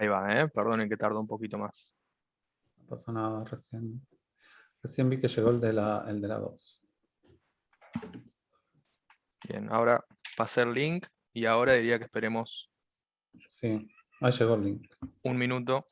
Ahí va, perdonen que tardó un poquito más. No pasa nada, recién vi que llegó el de la 2. Bien, ahora pasé el link y ahora diría que esperemos Sí, ahí llegó el link. un minuto.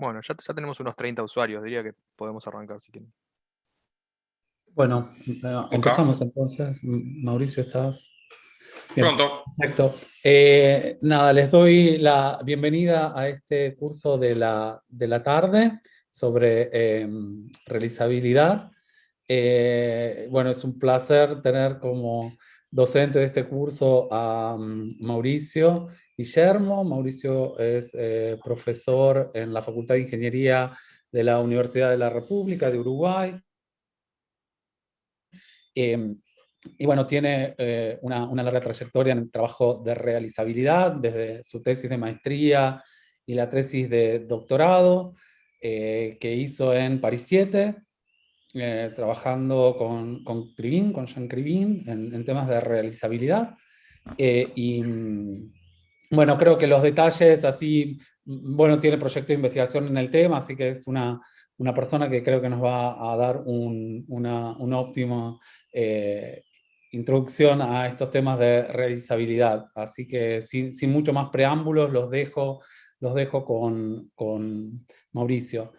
Bueno, ya tenemos unos 30 usuarios, diría que podemos arrancar si quieren. Bueno, empezamos entonces. Mauricio, ¿estás? Bien, Pronto. perfecto. Nada, les doy la bienvenida a este curso de la tarde sobre realizabilidad. Bueno, es un placer tener como docente de este curso a Mauricio Guillermo. Mauricio es profesor en la Facultad de Ingeniería de la Universidad de la República de Uruguay. Y bueno, tiene una larga trayectoria en el trabajo de realizabilidad, desde su tesis de maestría y la tesis de doctorado que hizo en París 7, trabajando con Krivin, con Jean Krivin, en temas de realizabilidad. Bueno, creo que los detalles así, bueno, tiene proyecto de investigación en el tema, así que es una persona que creo que nos va a dar una óptima introducción a estos temas de realizabilidad. Así que sin mucho más preámbulos, los dejo con Mauricio.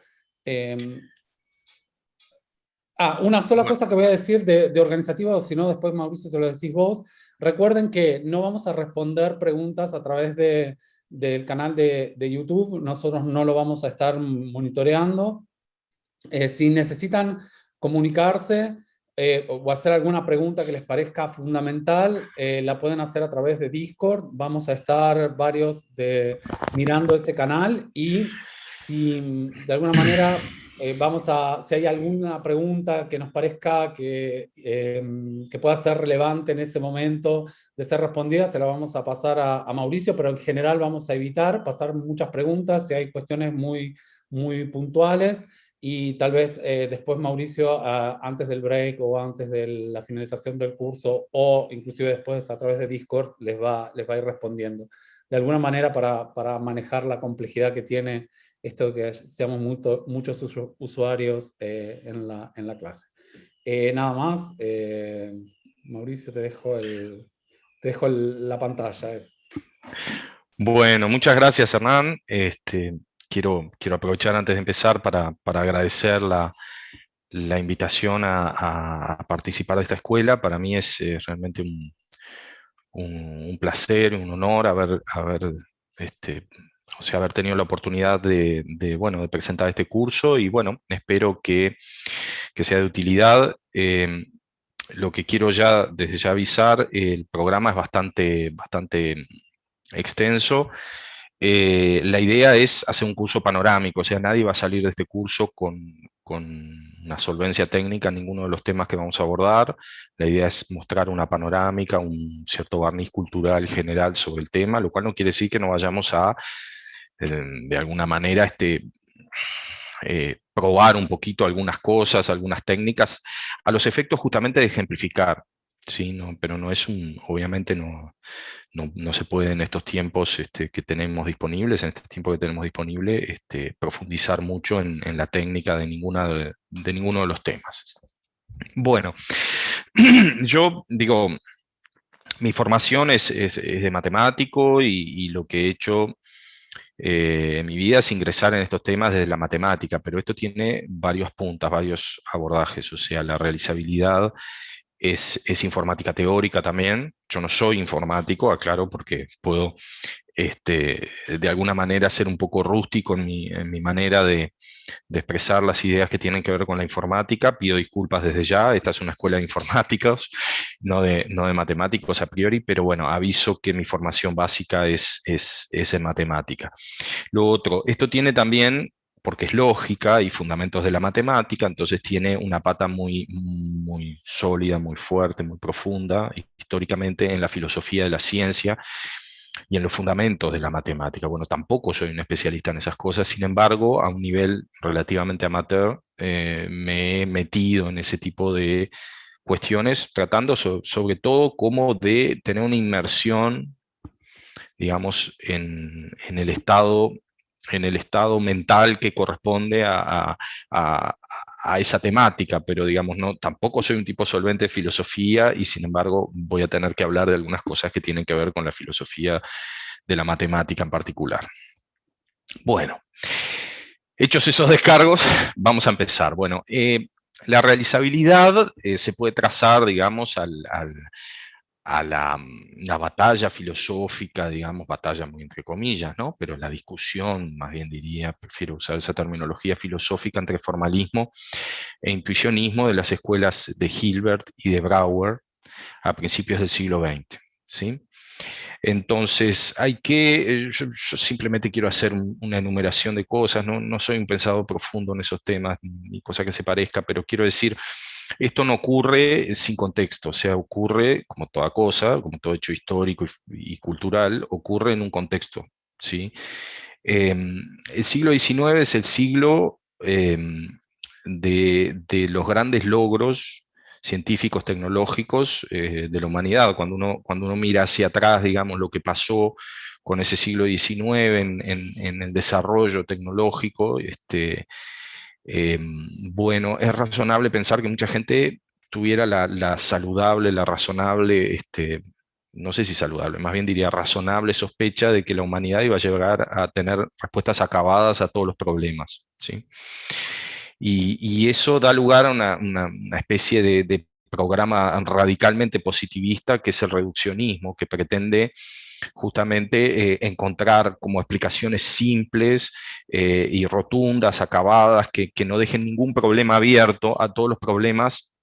Una sola cosa que voy a decir de organizativo, si no después Mauricio se lo decís vos. Recuerden que no vamos a responder preguntas a través del canal de YouTube, nosotros no lo vamos a estar monitoreando. Si necesitan comunicarse o hacer alguna pregunta que les parezca fundamental, la pueden hacer a través de Discord. Vamos a estar varios mirando ese canal y si de alguna manera si hay alguna pregunta que nos parezca que pueda ser relevante en ese momento de ser respondida, se la vamos a pasar a Mauricio, pero en general vamos a evitar pasar muchas preguntas si hay cuestiones muy, muy puntuales. Y tal vez después Mauricio, antes del break o antes de la finalización del curso, o inclusive después a través de Discord, les va a ir respondiendo. De alguna manera para manejar la complejidad que tiene esto de que seamos muchos usuarios en la clase. Nada más, Mauricio, te dejo la pantalla. Bueno, muchas gracias, Hernán. Quiero aprovechar antes de empezar para agradecer la invitación a participar de esta escuela. Para mí es realmente un placer, un honor haber tenido la oportunidad bueno, de presentar este curso y bueno, espero que sea de utilidad. Lo que quiero desde ya avisar, el programa es bastante extenso. La idea es hacer un curso panorámico, o sea, nadie va a salir de este curso con una solvencia técnica ninguno de los temas que vamos a abordar. La idea es mostrar una panorámica, un cierto barniz cultural general sobre el tema, lo cual no quiere decir que no vayamos a, de alguna manera, probar un poquito algunas cosas, algunas técnicas, a los efectos justamente de ejemplificar. Sí, no, pero no es obviamente no se puede en estos tiempos que tenemos disponibles, en este tiempo que tenemos disponible, profundizar mucho en la técnica de ninguno de los temas. Bueno, yo digo, mi formación es de matemático y lo que he hecho en mi vida es ingresar en estos temas desde la matemática, pero esto tiene varias puntas, varios abordajes, o sea, la realizabilidad es informática teórica también. Yo no soy informático, aclaro, porque puedo de alguna manera ser un poco rústico en mi manera de expresar las ideas que tienen que ver con la informática. Pido disculpas desde ya, esta es una escuela de informáticos, no de matemáticos a priori, pero bueno, aviso que mi formación básica es en matemática. Lo otro, esto tiene también, porque es lógica y fundamentos de la matemática, entonces tiene una pata muy sólida, muy fuerte, muy profunda, históricamente en la filosofía de la ciencia y en los fundamentos de la matemática. Bueno, tampoco soy un especialista en esas cosas, sin embargo, a un nivel relativamente amateur, me he metido en ese tipo de cuestiones, tratando sobre todo como de tener una inmersión, digamos, en el estado mental que corresponde a esa temática, pero digamos, no, tampoco soy un tipo solvente de filosofía y sin embargo voy a tener que hablar de algunas cosas que tienen que ver con la filosofía de la matemática en particular. Bueno, hechos esos descargos, vamos a empezar. Bueno, la realizabilidad se puede trazar, digamos, a la batalla filosófica, digamos, batalla muy entre comillas, ¿no? Pero la discusión, más bien diría, prefiero usar esa terminología filosófica entre formalismo e intuicionismo de las escuelas de Hilbert y de Brouwer a principios del siglo XX, ¿sí? Entonces, yo simplemente quiero hacer una enumeración de cosas, no soy un pensador profundo en esos temas, ni cosa que se parezca, pero quiero decir, esto no ocurre sin contexto, o sea, ocurre como toda cosa, como todo hecho histórico y cultural, ocurre en un contexto, ¿sí? El siglo XIX es el siglo de los grandes logros científicos, tecnológicos de la humanidad. Cuando uno mira hacia atrás, digamos, lo que pasó con ese siglo XIX en el desarrollo tecnológico, bueno, es razonable pensar que mucha gente tuviera la saludable, la razonable, no sé si saludable, más bien diría razonable sospecha de que la humanidad iba a llegar a tener respuestas acabadas a todos los problemas, ¿sí? Y eso da lugar a una especie de programa radicalmente positivista que es el reduccionismo, que pretende justamente encontrar como explicaciones simples y rotundas, acabadas, que no dejen ningún problema abierto a todos los problemas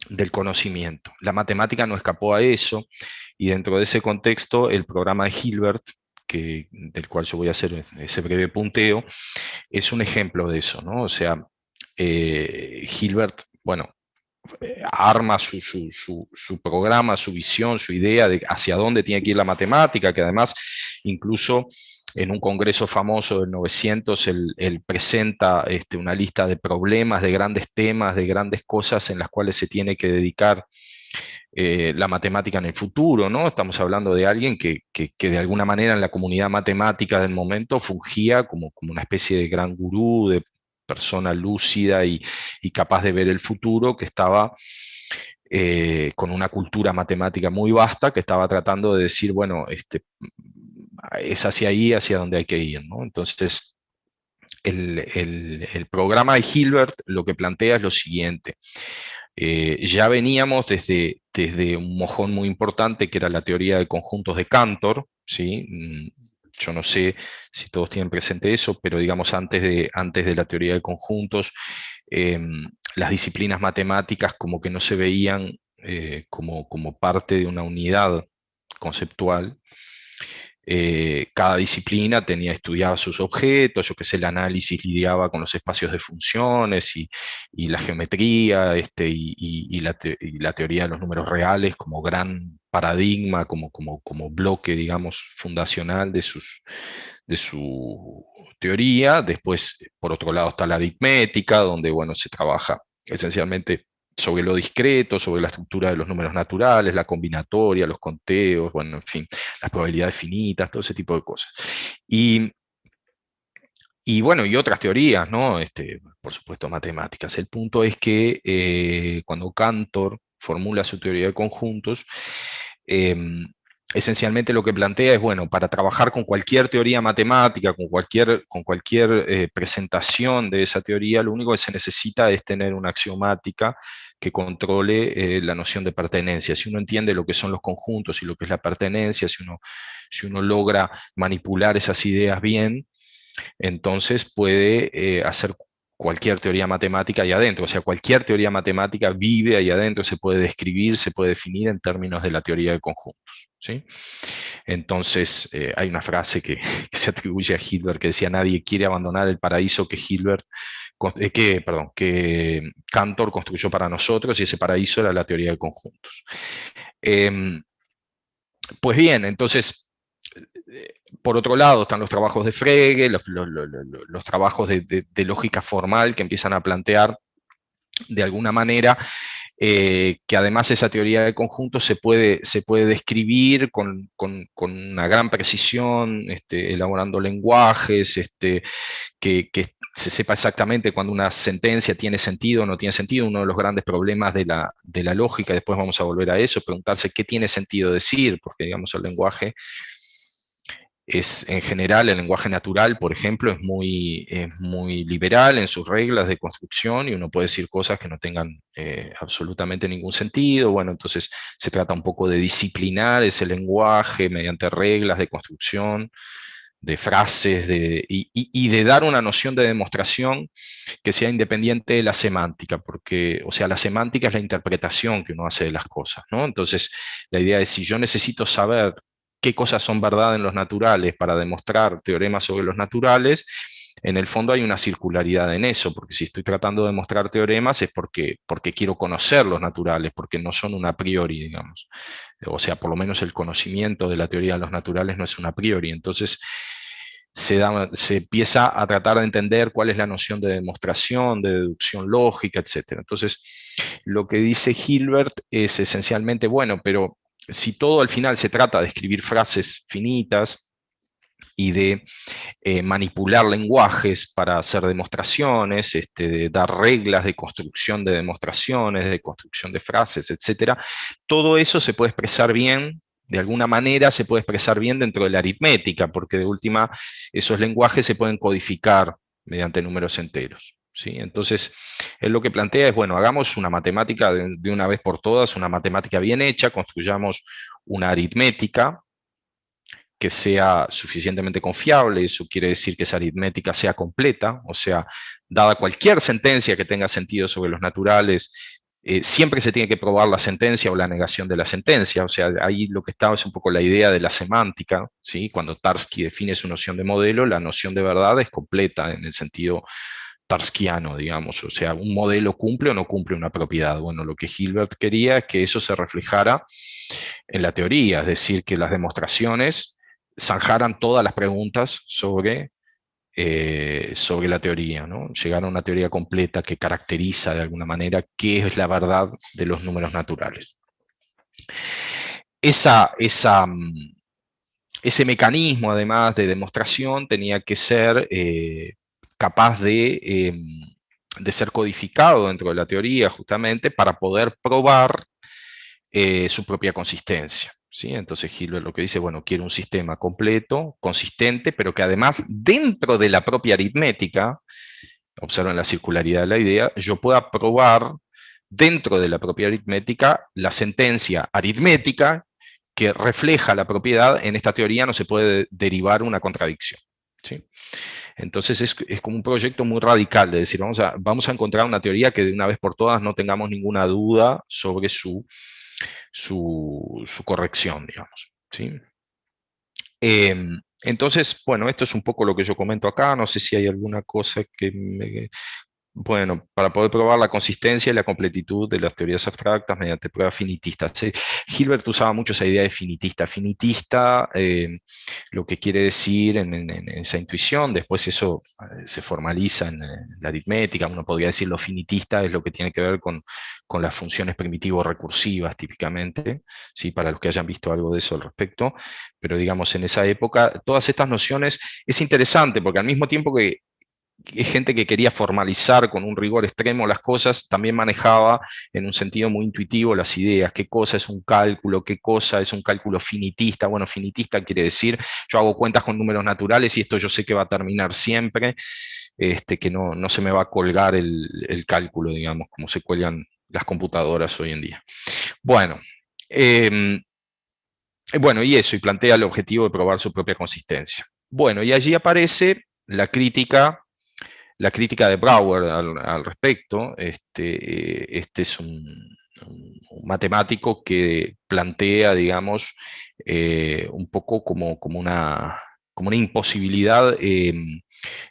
del conocimiento. La matemática no escapó a eso, y dentro de ese contexto, el programa de Hilbert, del cual yo voy a hacer ese breve punteo, es un ejemplo de eso, ¿no? O sea, Hilbert, bueno, arma su programa, su visión, su idea de hacia dónde tiene que ir la matemática, que además incluso en un congreso famoso del 900, él presenta una lista de problemas, de grandes temas, de grandes cosas en las cuales se tiene que dedicar la matemática en el futuro, ¿no? Estamos hablando de alguien que de alguna manera en la comunidad matemática del momento fungía como una especie de gran gurú, de persona lúcida y capaz de ver el futuro, que estaba con una cultura matemática muy vasta, que estaba tratando de decir, bueno, es hacia ahí, hacia donde hay que ir, ¿no? Entonces, el programa de Hilbert lo que plantea es lo siguiente. Ya veníamos desde un mojón muy importante, que era la teoría de conjuntos de Cantor, ¿sí? Yo no sé si todos tienen presente eso, pero digamos antes de la teoría de conjuntos, las disciplinas matemáticas como que no se veían como parte de una unidad conceptual. cada disciplina estudiaba sus objetos, yo qué sé, el análisis lidiaba con los espacios de funciones y la geometría, y la teoría de los números reales como gran paradigma, como bloque, digamos, fundacional de su teoría. Después, por otro lado, está la aritmética, donde, bueno, se trabaja esencialmente sobre lo discreto, sobre la estructura de los números naturales, la combinatoria, los conteos, bueno, en fin, las probabilidades finitas, todo ese tipo de cosas. Y bueno, y otras teorías, ¿no? Por supuesto, matemáticas. El punto es que cuando Cantor formula su teoría de conjuntos, esencialmente lo que plantea es, bueno, para trabajar con cualquier teoría matemática, con cualquier presentación de esa teoría, lo único que se necesita es tener una axiomática que controle la noción de pertenencia. Si uno entiende lo que son los conjuntos y lo que es la pertenencia, si uno logra manipular esas ideas bien, entonces puede hacer cualquier teoría matemática ahí adentro. O sea, cualquier teoría matemática vive ahí adentro, se puede describir, se puede definir en términos de la teoría de conjuntos, ¿sí? Entonces, hay una frase que, que se atribuye a Hilbert que decía: nadie quiere abandonar el paraíso que que Cantor construyó para nosotros, y ese paraíso era la teoría de conjuntos. Pues bien, entonces, por otro lado están los trabajos de Frege, los trabajos de lógica formal que empiezan a plantear de alguna manera que además esa teoría de conjuntos se puede describir con una gran precisión, elaborando lenguajes, que se sepa exactamente cuando una sentencia tiene sentido o no tiene sentido. Uno de los grandes problemas de la lógica, después vamos a volver a eso, preguntarse qué tiene sentido decir, porque digamos el lenguaje en general, el lenguaje natural, por ejemplo, es muy liberal en sus reglas de construcción, y uno puede decir cosas que no tengan absolutamente ningún sentido. Bueno, entonces se trata un poco de disciplinar ese lenguaje mediante reglas de construcción, de frases, y de dar una noción de demostración que sea independiente de la semántica, porque, o sea, la semántica es la interpretación que uno hace de las cosas, ¿no? Entonces, la idea es, si yo necesito saber qué cosas son verdad en los naturales para demostrar teoremas sobre los naturales, en el fondo hay una circularidad en eso, porque si estoy tratando de demostrar teoremas es porque quiero conocer los naturales, porque no son un a priori, digamos. O sea, por lo menos el conocimiento de la teoría de los naturales no es un a priori. Entonces, se empieza a tratar de entender cuál es la noción de demostración, de deducción lógica, etc. Entonces, lo que dice Hilbert es esencialmente, bueno, pero si todo al final se trata de escribir frases finitas y de manipular lenguajes para hacer demostraciones, de dar reglas de construcción de demostraciones, de construcción de frases, etc., todo eso se puede expresar bien. De alguna manera se puede expresar bien dentro de la aritmética, porque de última esos lenguajes se pueden codificar mediante números enteros, ¿sí? Entonces, él lo que plantea es, bueno, hagamos una matemática de una vez por todas, una matemática bien hecha, construyamos una aritmética que sea suficientemente confiable. Eso quiere decir que esa aritmética sea completa, o sea, dada cualquier sentencia que tenga sentido sobre los naturales, siempre se tiene que probar la sentencia o la negación de la sentencia. O sea, ahí lo que está es un poco la idea de la semántica, ¿sí? Cuando Tarski define su noción de modelo, la noción de verdad es completa en el sentido tarskiano, digamos. O sea, un modelo cumple o no cumple una propiedad. Bueno, lo que Hilbert quería es que eso se reflejara en la teoría, es decir, que las demostraciones zanjaran todas las preguntas sobre la teoría, ¿no? Llegar a una teoría completa que caracteriza de alguna manera qué es la verdad de los números naturales. Ese mecanismo, además de demostración, tenía que ser capaz de ser codificado dentro de la teoría, justamente para poder probar su propia consistencia, ¿sí? Entonces Hilbert lo que dice, bueno, quiero un sistema completo, consistente, pero que además dentro de la propia aritmética, observen la circularidad de la idea, yo pueda probar dentro de la propia aritmética la sentencia aritmética que refleja la propiedad. En esta teoría no se puede derivar una contradicción, ¿sí? Entonces es como un proyecto muy radical de decir, vamos a encontrar una teoría que de una vez por todas no tengamos ninguna duda sobre su corrección, digamos, ¿sí? Entonces, bueno, esto es un poco lo que yo comento acá. No sé si hay alguna cosa que bueno, para poder probar la consistencia y la completitud de las teorías abstractas mediante pruebas finitistas. Sí, Hilbert usaba mucho esa idea de finitista. Finitista, lo que quiere decir en esa intuición, después eso se formaliza en la aritmética. Uno podría decir lo finitista es lo que tiene que ver con las funciones primitivo-recursivas típicamente, ¿sí? Para los que hayan visto algo de eso al respecto. Pero digamos, en esa época, todas estas nociones es interesante porque al mismo tiempo que es gente que quería formalizar con un rigor extremo las cosas, también manejaba en un sentido muy intuitivo las ideas, qué cosa es un cálculo, qué cosa es un cálculo finitista. Bueno, finitista quiere decir, yo hago cuentas con números naturales y esto yo sé que va a terminar siempre, que no se me va a colgar el cálculo, digamos, como se cuelgan las computadoras hoy en día. Bueno, bueno, y eso, y plantea el objetivo de probar su propia consistencia. Bueno, y allí aparece la crítica de Brouwer al respecto. Este es un matemático que plantea, digamos, un poco como una imposibilidad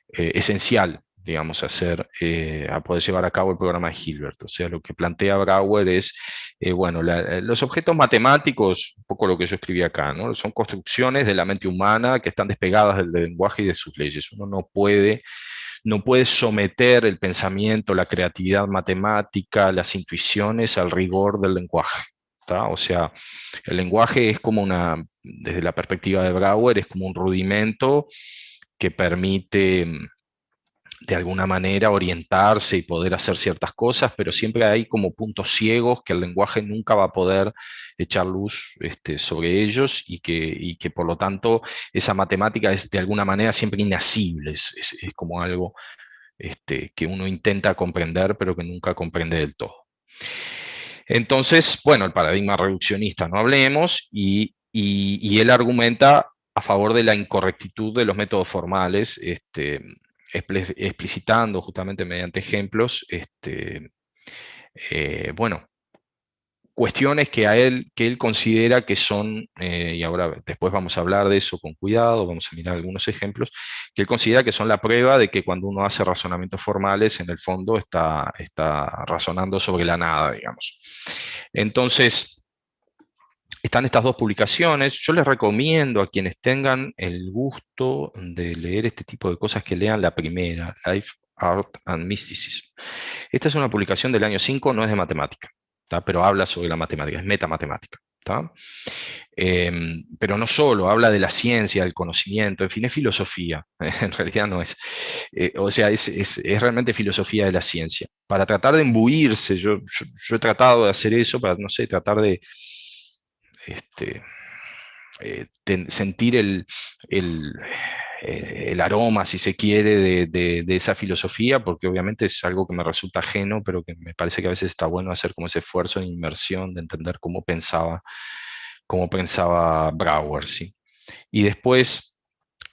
esencial, digamos, a poder llevar a cabo el programa de Hilbert. O sea, lo que plantea Brouwer es, bueno, los objetos matemáticos, un poco lo que yo escribí acá, ¿no? Son construcciones de la mente humana que están despegadas del lenguaje y de sus leyes. Uno no puede someter el pensamiento, la creatividad matemática, las intuiciones al rigor del lenguaje. ¿Tá? O sea, el lenguaje es como desde la perspectiva de Brouwer, es como un rudimento que permite de alguna manera orientarse y poder hacer ciertas cosas, pero siempre hay como puntos ciegos que el lenguaje nunca va a poder echar luz sobre ellos y que por lo tanto esa matemática es de alguna manera siempre inasible, es como algo que uno intenta comprender pero que nunca comprende del todo. Entonces, bueno, el paradigma reduccionista no hablemos y él argumenta a favor de la incorrectitud de los métodos formales, explicitando justamente mediante ejemplos, bueno, cuestiones que él considera que son, y ahora después vamos a hablar de eso con cuidado, vamos a mirar algunos ejemplos, que él considera que son la prueba de que cuando uno hace razonamientos formales, en el fondo está razonando sobre la nada, digamos. Entonces, están estas dos publicaciones. Yo les recomiendo a quienes tengan el gusto de leer este tipo de cosas que lean la primera, Life, Art and Mysticism. Esta es una publicación del año 5, no es de matemática, ¿tá? Pero habla sobre la matemática, es metamatemática. ¿Tá? Pero no solo, habla de la ciencia, del conocimiento, en fin, es filosofía, en realidad no es. O sea, es realmente filosofía de la ciencia. Para tratar de imbuirse, yo he tratado de hacer eso, para, no sé, tratar de sentir el aroma, si se quiere, de esa filosofía, porque obviamente es algo que me resulta ajeno, pero que me parece que a veces está bueno hacer como ese esfuerzo de inmersión, de entender cómo pensaba Brouwer, ¿sí? Y después,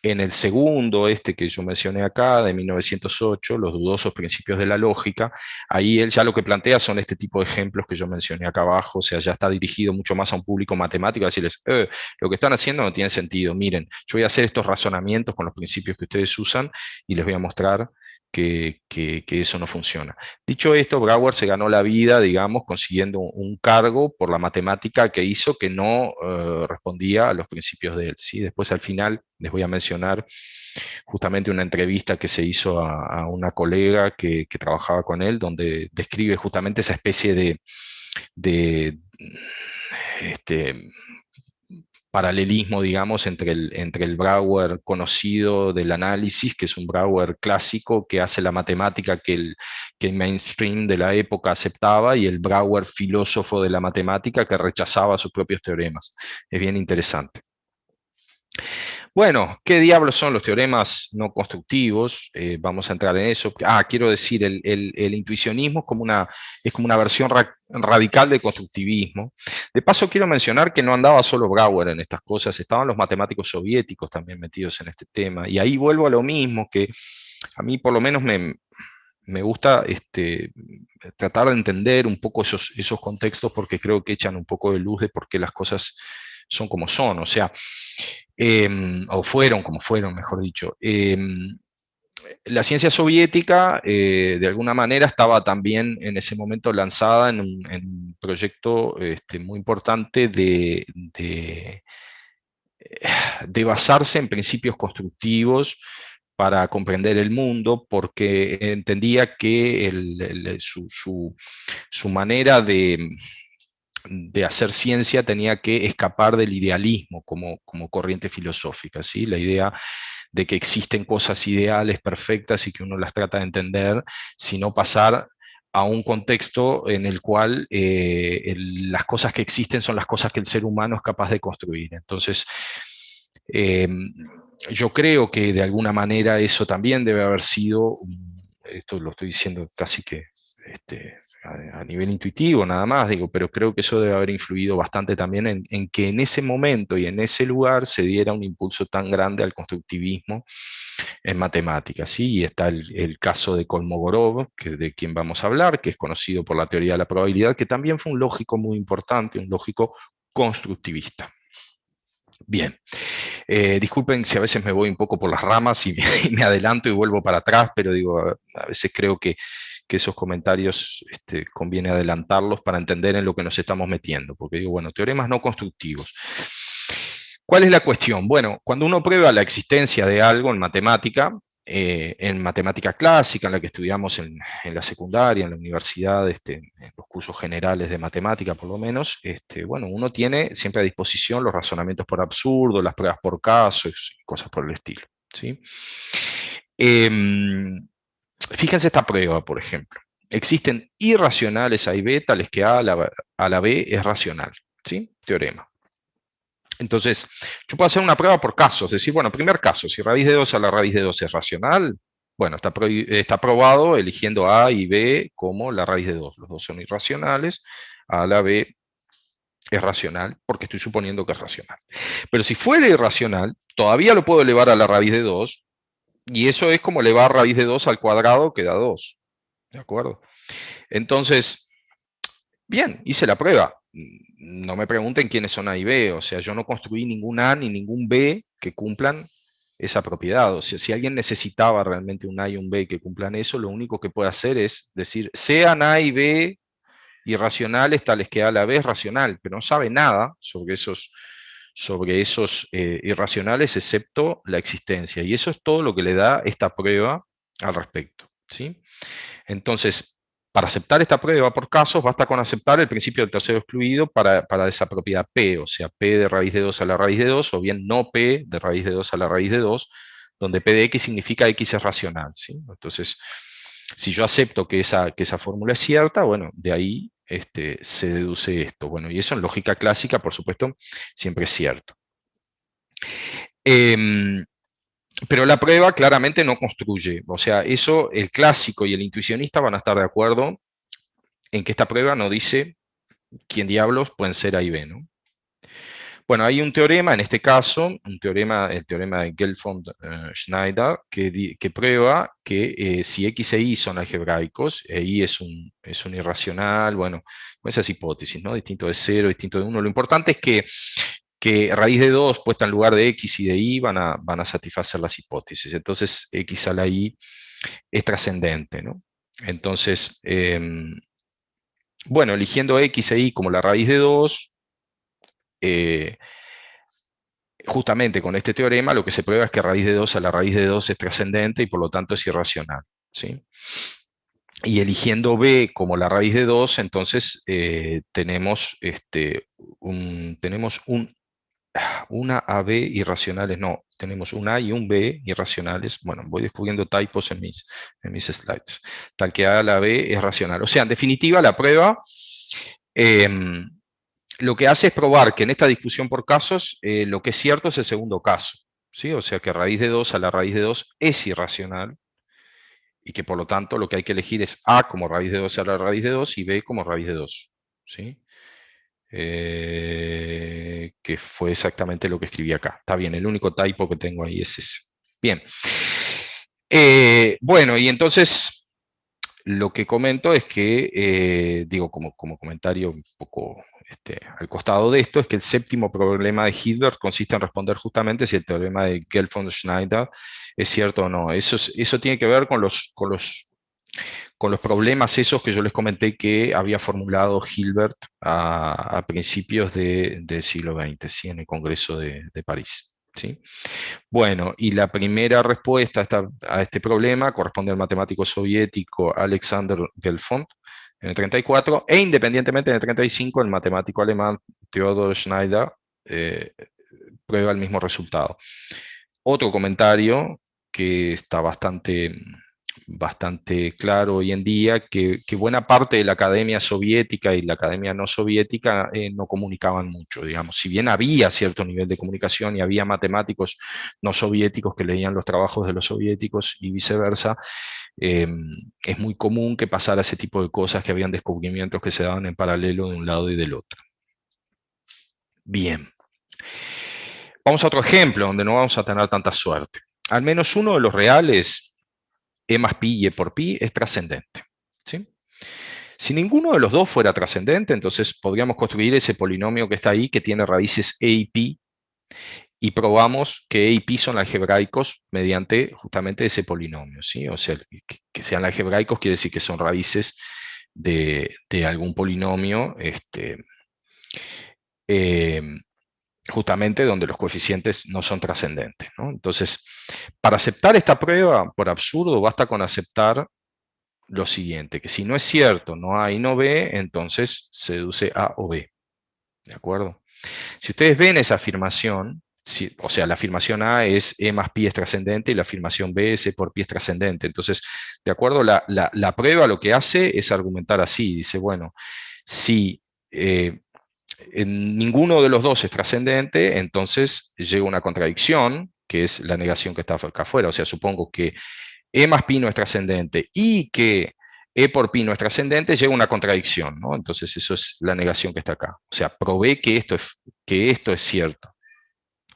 en el segundo, que yo mencioné acá, de 1908, Los dudosos principios de la lógica, ahí él ya lo que plantea son este tipo de ejemplos que yo mencioné acá abajo, o sea, ya está dirigido mucho más a un público matemático, a decirles, lo que están haciendo no tiene sentido, miren, yo voy a hacer estos razonamientos con los principios que ustedes usan y les voy a mostrar que eso no funciona. Dicho esto, Brouwer se ganó la vida, digamos, consiguiendo un cargo por la matemática que hizo que no respondía a los principios de él. ¿Sí? Después, al final, les voy a mencionar justamente una entrevista que se hizo a una colega que trabajaba con él, donde describe justamente esa especie de paralelismo, digamos, entre el Brouwer conocido del análisis, que es un Brouwer clásico que hace la matemática que el mainstream de la época aceptaba, y el Brouwer filósofo de la matemática que rechazaba sus propios teoremas. Es bien interesante. Bueno, ¿qué diablos son los teoremas no constructivos? Vamos a entrar en eso. Quiero decir, el intuicionismo es como una versión radical del constructivismo. De paso, quiero mencionar que no andaba solo Brouwer en estas cosas, estaban los matemáticos soviéticos también metidos en este tema. Y ahí vuelvo a lo mismo, que a mí por lo menos me gusta tratar de entender un poco esos contextos, porque creo que echan un poco de luz de por qué las cosas son como son. O sea, o fueron, como fueron, mejor dicho. La ciencia soviética, de alguna manera, estaba también en ese momento lanzada en un proyecto muy importante de basarse en principios constructivos para comprender el mundo, porque entendía que su manera de hacer ciencia tenía que escapar del idealismo como corriente filosófica, ¿sí? La idea de que existen cosas ideales, perfectas, y que uno las trata de entender, sino pasar a un contexto en el cual las cosas que existen son las cosas que el ser humano es capaz de construir. Entonces, yo creo que de alguna manera eso también debe haber sido, esto lo estoy diciendo casi que a nivel intuitivo nada más, digo, pero creo que eso debe haber influido bastante también en que en ese momento y en ese lugar se diera un impulso tan grande al constructivismo en matemáticas, ¿sí? Y está el caso de Kolmogorov, de quien vamos a hablar, que es conocido por la teoría de la probabilidad, que también fue un lógico muy importante, un lógico constructivista. Bien, disculpen si a veces me voy un poco por las ramas y me adelanto y vuelvo para atrás, pero digo, a veces creo que esos comentarios conviene adelantarlos para entender en lo que nos estamos metiendo, porque digo, bueno, teoremas no constructivos. ¿Cuál es la cuestión? Bueno, cuando uno prueba la existencia de algo en matemática clásica, en la que estudiamos en la secundaria, en la universidad, en los cursos generales de matemática por lo menos, bueno, uno tiene siempre a disposición los razonamientos por absurdo, las pruebas por casos y cosas por el estilo, ¿sí? Fíjense esta prueba, por ejemplo. Existen irracionales A y B, tales que A a la B es racional, ¿sí? Teorema. Entonces, yo puedo hacer una prueba por casos, es decir, bueno, primer caso, si raíz de 2 a la raíz de 2 es racional, bueno, está probado eligiendo A y B como la raíz de 2. Los dos son irracionales, A a la B es racional, porque estoy suponiendo que es racional. Pero si fuera irracional, todavía lo puedo elevar a la raíz de 2, y eso es como elevar raíz de 2 al cuadrado, que da 2. ¿De acuerdo? Entonces, bien, hice la prueba. No me pregunten quiénes son A y B, o sea, yo no construí ningún A ni ningún B que cumplan esa propiedad. O sea, si alguien necesitaba realmente un A y un B que cumplan eso, lo único que puede hacer es decir, sean A y B irracionales tales que A a la B es racional, pero no sabe nada sobre esos irracionales excepto la existencia. Y eso es todo lo que le da esta prueba al respecto, ¿sí? Entonces, para aceptar esta prueba por casos, basta con aceptar el principio del tercero excluido para esa propiedad P, o sea, P de raíz de 2 a la raíz de 2, o bien no P de raíz de 2 a la raíz de 2, donde P de X significa X es racional, ¿sí? Entonces, si yo acepto que esa fórmula es cierta, bueno, de ahí se deduce esto. Bueno, y eso en lógica clásica, por supuesto, siempre es cierto. Pero la prueba claramente no construye. O sea, eso el clásico y el intuicionista van a estar de acuerdo en que esta prueba no dice quién diablos pueden ser A y B, ¿no? Bueno, hay un teorema, en este caso, el teorema de Gelfond-Schneider, que prueba que si X e Y son algebraicos, e Y es un irracional, bueno, con esas hipótesis, ¿no? Distinto de 0, distinto de 1. Lo importante es que raíz de 2 puesta en lugar de X y de Y van a satisfacer las hipótesis. Entonces, X a la Y es trascendente, ¿no? Entonces, bueno, eligiendo X e Y como la raíz de 2, justamente con este teorema lo que se prueba es que raíz de 2 a la raíz de 2 es trascendente y por lo tanto es irracional, ¿sí? Y eligiendo B como la raíz de 2, entonces tenemos una AB irracionales, no, tenemos un A y un B irracionales. Bueno, voy descubriendo typos en mis slides. Tal que A a la B es racional. O sea, en definitiva, la prueba lo que hace es probar que en esta discusión por casos, lo que es cierto es el segundo caso, ¿sí? O sea, que raíz de 2 a la raíz de 2 es irracional, y que por lo tanto lo que hay que elegir es A como raíz de 2 a la raíz de 2 y B como raíz de 2, ¿sí? Que fue exactamente lo que escribí acá. Está bien, el único typo que tengo ahí es ese. Bien. Bueno, y entonces, lo que comento es que, digo, como comentario un poco al costado de esto, es que el séptimo problema de Hilbert consiste en responder justamente si el teorema de Gelfond-Schneider es cierto o no. Eso tiene que ver con los problemas esos que yo les comenté que había formulado Hilbert a principios del siglo XX, ¿sí? En el Congreso de París. ¿Sí? Bueno, y la primera respuesta a este problema corresponde al matemático soviético Alexander Gelfond en el 34, e independientemente en el 35 el matemático alemán Theodor Schneider prueba el mismo resultado. Otro comentario que está bastante claro hoy en día, que buena parte de la academia soviética y la academia no soviética no comunicaban mucho, digamos. Si bien había cierto nivel de comunicación y había matemáticos no soviéticos que leían los trabajos de los soviéticos y viceversa, es muy común que pasara ese tipo de cosas, que habían descubrimientos que se daban en paralelo de un lado y del otro. Bien. Vamos a otro ejemplo donde no vamos a tener tanta suerte. Al menos uno de los reales, E más pi y E por pi, es trascendente. ¿Sí? Si ninguno de los dos fuera trascendente, entonces podríamos construir ese polinomio que está ahí, que tiene raíces E y pi, y probamos que E y pi son algebraicos mediante justamente ese polinomio. ¿Sí? O sea, que sean algebraicos quiere decir que son raíces de algún polinomio justamente donde los coeficientes no son trascendentes, ¿no? Entonces, para aceptar esta prueba, por absurdo, basta con aceptar lo siguiente, que si no es cierto, no A y no B, entonces se deduce A o B. ¿De acuerdo? Si ustedes ven esa afirmación, o sea, la afirmación A es E más pi es trascendente y la afirmación B es E por pi es trascendente. Entonces, de acuerdo, la prueba lo que hace es argumentar así. Dice, bueno, si ninguno de los dos es trascendente, entonces llega una contradicción, que es la negación que está acá afuera. O sea, supongo que E más pi no es trascendente y que E por pi no es trascendente, llega una contradicción, ¿no? Entonces eso es la negación que está acá. O sea, probé que esto es cierto,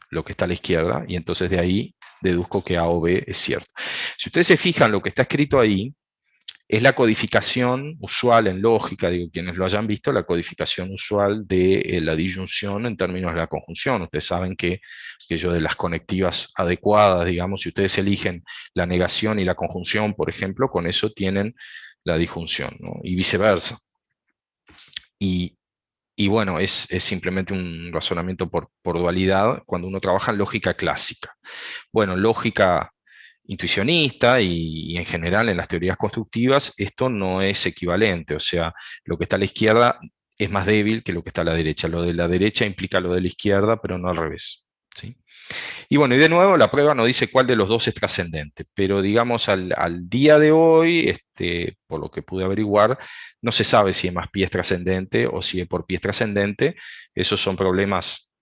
lo que está a la izquierda, y entonces de ahí deduzco que A o B es cierto. Si ustedes se fijan, lo que está escrito ahí es la codificación usual en lógica, digo, quienes lo hayan visto, la codificación usual de la disyunción en términos de la conjunción. Ustedes saben que yo de las conectivas adecuadas, digamos, si ustedes eligen la negación y la conjunción, por ejemplo, con eso tienen la disjunción, ¿no? Y viceversa. Y bueno, es simplemente un razonamiento por dualidad cuando uno trabaja en lógica clásica. Bueno, lógica intuicionista y en general en las teorías constructivas, esto no es equivalente. O sea, lo que está a la izquierda es más débil que lo que está a la derecha. Lo de la derecha implica lo de la izquierda, pero no al revés. ¿Sí? Y bueno, y de nuevo la prueba no dice cuál de los dos es trascendente, pero digamos al día de hoy, por lo que pude averiguar, no se sabe si E más pi es trascendente o si E por pi es trascendente. Esos son problemas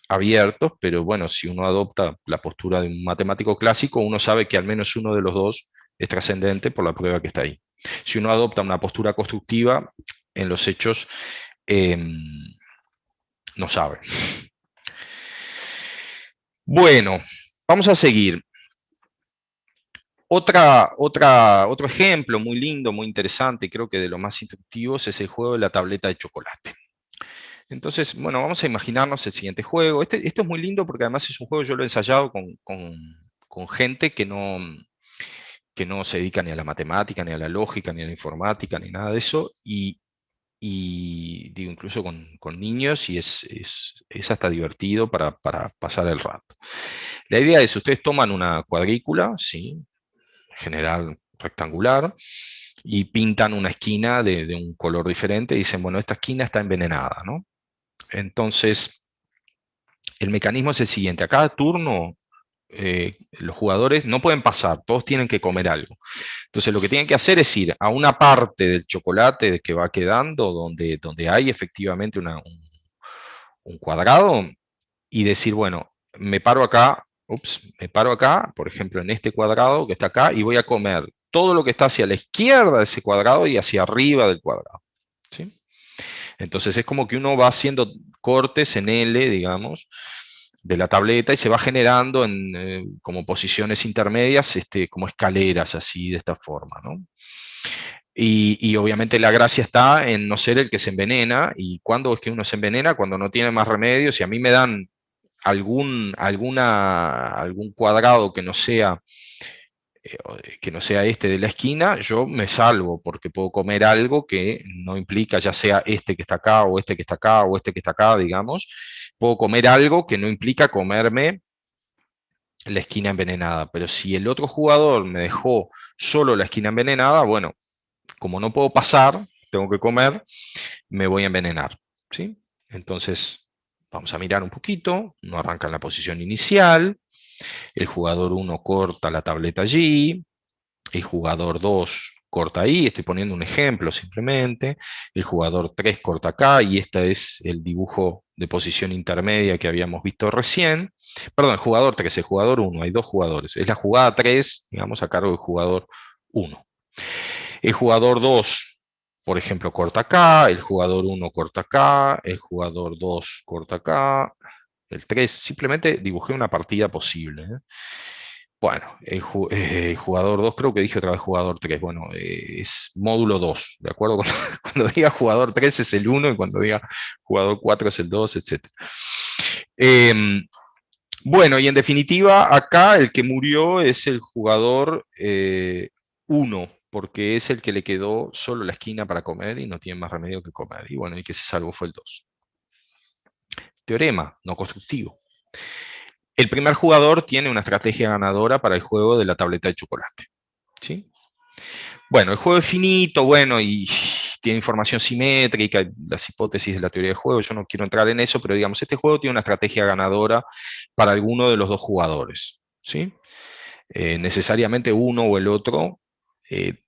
abiertos, pero bueno, si uno adopta la postura de un matemático clásico, uno sabe que al menos uno de los dos es trascendente por la prueba que está ahí. Si uno adopta una postura constructiva, en los hechos no sabe. Bueno, vamos a seguir. Otro ejemplo muy lindo, muy interesante, creo que de los más instructivos, es el juego de la tableta de chocolate. Entonces, bueno, vamos a imaginarnos el siguiente juego. Esto es muy lindo porque además es un juego, yo lo he ensayado con gente que no se dedica ni a la matemática, ni a la lógica, ni a la informática, ni nada de eso, y digo, incluso con niños, y es hasta divertido para pasar el rato. La idea es, ustedes toman una cuadrícula, ¿sí? En general rectangular, y pintan una esquina de un color diferente, y dicen, bueno, esta esquina está envenenada, ¿no? Entonces, el mecanismo es el siguiente. A cada turno, los jugadores no pueden pasar, todos tienen que comer algo. Entonces, lo que tienen que hacer es ir a una parte del chocolate que va quedando, donde hay efectivamente un cuadrado, y decir, bueno, me paro acá, por ejemplo, en este cuadrado que está acá, y voy a comer todo lo que está hacia la izquierda de ese cuadrado y hacia arriba del cuadrado. ¿Sí? Entonces es como que uno va haciendo cortes en L, digamos, de la tableta, y se va generando como posiciones intermedias, como escaleras así, de esta forma, ¿no? Y obviamente la gracia está en no ser el que se envenena. ¿Y cuándo es que uno se envenena? Cuando no tiene más remedio. Si a mí me dan algún cuadrado que no sea este de la esquina, yo me salvo porque puedo comer algo que no implica ya sea este que está acá o este que está acá o este que está acá, digamos. Puedo comer algo que no implica comerme la esquina envenenada. Pero si el otro jugador me dejó solo la esquina envenenada, bueno, como no puedo pasar, tengo que comer, me voy a envenenar, ¿sí? Entonces, vamos a mirar un poquito, no arranca en la posición inicial, el jugador 1 corta la tableta allí, el jugador 2 corta ahí, estoy poniendo un ejemplo simplemente, el jugador 3 corta acá, y este es el dibujo de posición intermedia que habíamos visto recién. Perdón, el jugador 3, el jugador 1, hay dos jugadores, es la jugada 3, digamos, a cargo del jugador 1. El jugador 2, por ejemplo, corta acá, el jugador 1 corta acá, el jugador 2 corta acá, el 3, simplemente dibujé una partida posible, ¿eh? Bueno, el jugador 2, creo que dije otra vez jugador 3, bueno, es módulo 2, ¿de acuerdo? Cuando diga jugador 3 es el 1 y cuando diga jugador 4 es el 2, etc. Bueno, y en definitiva, acá el que murió es el jugador 1, porque es el que le quedó solo la esquina para comer y no tiene más remedio que comer. Y bueno, el que se salvó fue el 2. Teorema, no constructivo. El primer jugador tiene una estrategia ganadora para el juego de la tableta de chocolate, ¿sí? Bueno, el juego es finito, bueno, y tiene información simétrica, las hipótesis de la teoría del juego, yo no quiero entrar en eso, pero digamos, este juego tiene una estrategia ganadora para alguno de los dos jugadores, ¿sí? Necesariamente uno o el otro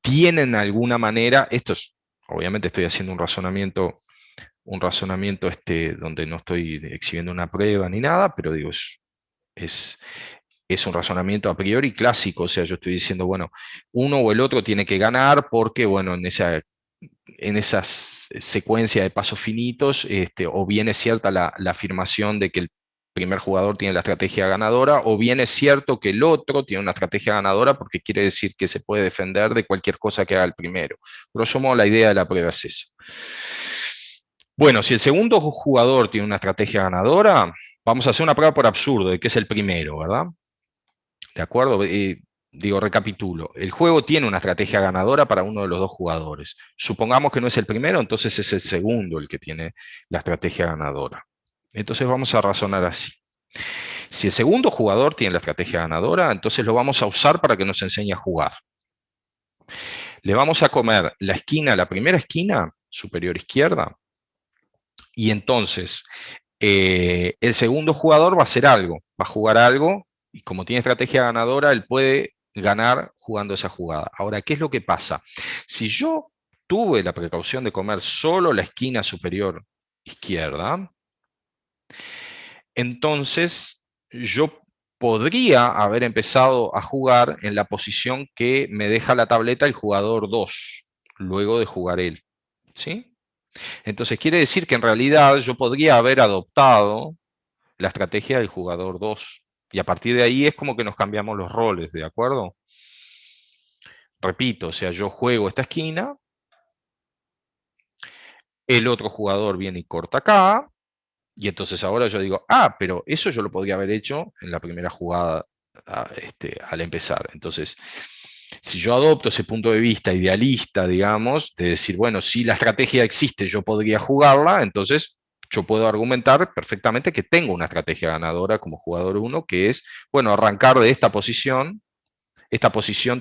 tienen alguna manera, obviamente estoy haciendo un razonamiento donde no estoy exhibiendo una prueba ni nada, pero digo, es, es un razonamiento a priori clásico, o sea, yo estoy diciendo, bueno, uno o el otro tiene que ganar porque, bueno, en esas secuencia de pasos finitos, o bien es cierta la afirmación de que el primer jugador tiene la estrategia ganadora, o bien es cierto que el otro tiene una estrategia ganadora porque quiere decir que se puede defender de cualquier cosa que haga el primero. Grosso modo, la idea de la prueba es eso. Bueno, si el segundo jugador tiene una estrategia ganadora, vamos a hacer una prueba por absurdo de que es el primero, ¿verdad? ¿De acuerdo? Recapitulo. El juego tiene una estrategia ganadora para uno de los dos jugadores. Supongamos que no es el primero, entonces es el segundo el que tiene la estrategia ganadora. Entonces vamos a razonar así. Si el segundo jugador tiene la estrategia ganadora, entonces lo vamos a usar para que nos enseñe a jugar. Le vamos a comer la esquina, la primera esquina superior izquierda, y entonces el segundo jugador va a hacer algo, va a jugar algo, y como tiene estrategia ganadora, él puede ganar jugando esa jugada. Ahora, ¿qué es lo que pasa? Si yo tuve la precaución de comer solo la esquina superior izquierda, entonces yo podría haber empezado a jugar en la posición que me deja la tableta el jugador 2, luego de jugar él, ¿sí? Entonces quiere decir que en realidad yo podría haber adoptado la estrategia del jugador 2. Y a partir de ahí es como que nos cambiamos los roles, ¿de acuerdo? Repito, o sea, yo juego esta esquina, el otro jugador viene y corta acá, y entonces ahora yo digo, pero eso yo lo podría haber hecho en la primera jugada al empezar. Entonces, si yo adopto ese punto de vista idealista, digamos, de decir, bueno, si la estrategia existe, yo podría jugarla, entonces yo puedo argumentar perfectamente que tengo una estrategia ganadora como jugador 1, que es, bueno, arrancar de esta posición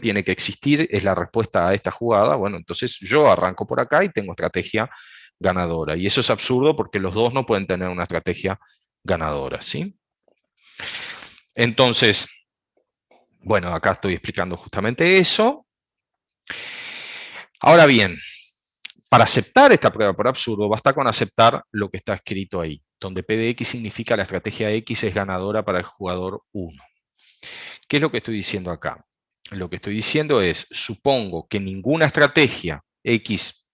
tiene que existir, es la respuesta a esta jugada, bueno, entonces yo arranco por acá y tengo estrategia ganadora. Y eso es absurdo porque los dos no pueden tener una estrategia ganadora, ¿sí? Entonces, bueno, acá estoy explicando justamente eso. Ahora bien, para aceptar esta prueba por absurdo, basta con aceptar lo que está escrito ahí, donde P de X significa la estrategia X es ganadora para el jugador 1. ¿Qué es lo que estoy diciendo acá? Lo que estoy diciendo es, supongo que ninguna estrategia X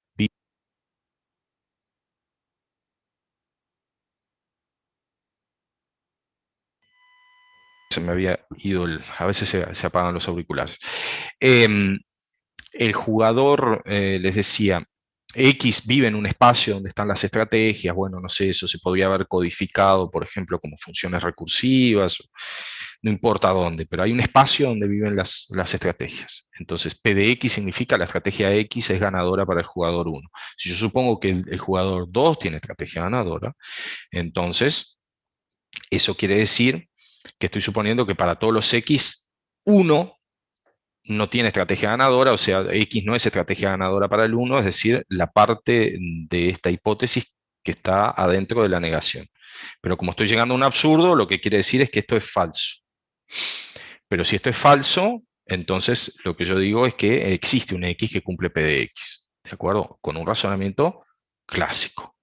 se me había ido, a veces se apagan los auriculares. el jugador, les decía, X vive en un espacio donde están las estrategias, bueno, no sé, eso se podría haber codificado, por ejemplo, como funciones recursivas, no importa dónde, pero hay un espacio donde viven las estrategias. Entonces, P de X significa la estrategia X es ganadora para el jugador 1. Si yo supongo que el jugador 2 tiene estrategia ganadora, entonces eso quiere decir que estoy suponiendo que para todos los X, 1 no tiene estrategia ganadora, o sea, X no es estrategia ganadora para el 1, es decir, la parte de esta hipótesis que está adentro de la negación. Pero como estoy llegando a un absurdo, lo que quiere decir es que esto es falso. Pero si esto es falso, entonces lo que yo digo es que existe un X que cumple P de X, ¿de acuerdo? Con un razonamiento clásico.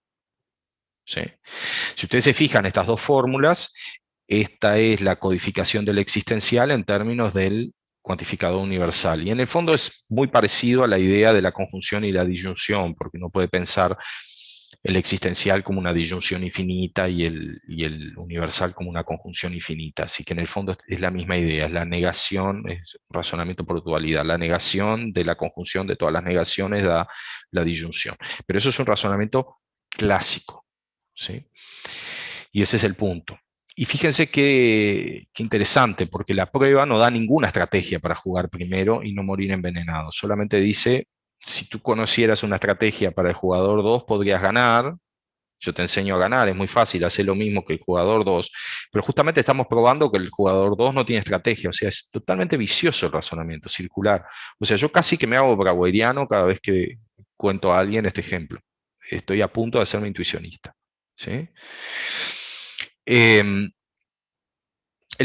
¿Sí? Si ustedes se fijan, estas dos fórmulas, esta es la codificación del existencial en términos del cuantificador universal. Y en el fondo es muy parecido a la idea de la conjunción y la disyunción, porque uno puede pensar el existencial como una disyunción infinita y el universal como una conjunción infinita. Así que en el fondo es la misma idea, es la negación, es razonamiento por dualidad, la negación de la conjunción de todas las negaciones da la disyunción. Pero eso es un razonamiento clásico, ¿sí? Y ese es el punto. Y fíjense qué interesante, porque la prueba no da ninguna estrategia para jugar primero y no morir envenenado. Solamente dice, si tú conocieras una estrategia para el jugador 2, podrías ganar. Yo te enseño a ganar, es muy fácil, hacer lo mismo que el jugador 2. Pero justamente estamos probando que el jugador 2 no tiene estrategia. O sea, es totalmente vicioso el razonamiento, circular. O sea, yo casi que me hago bragüeriano cada vez que cuento a alguien este ejemplo. Estoy a punto de hacerme intuicionista. ¿Sí? El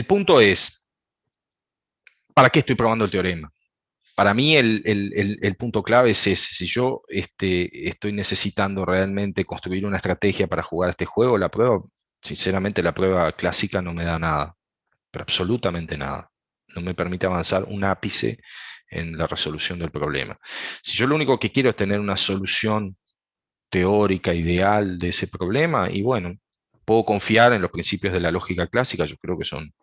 punto es, ¿para qué estoy probando el teorema? Para mí el punto clave es ese. Si yo estoy necesitando realmente construir una estrategia para jugar este juego, la prueba, sinceramente la prueba clásica no me da nada, pero absolutamente nada. No me permite avanzar un ápice en la resolución del problema. Si yo lo único que quiero es tener una solución teórica ideal de ese problema, y bueno, puedo confiar en los principios de la lógica clásica, yo creo que son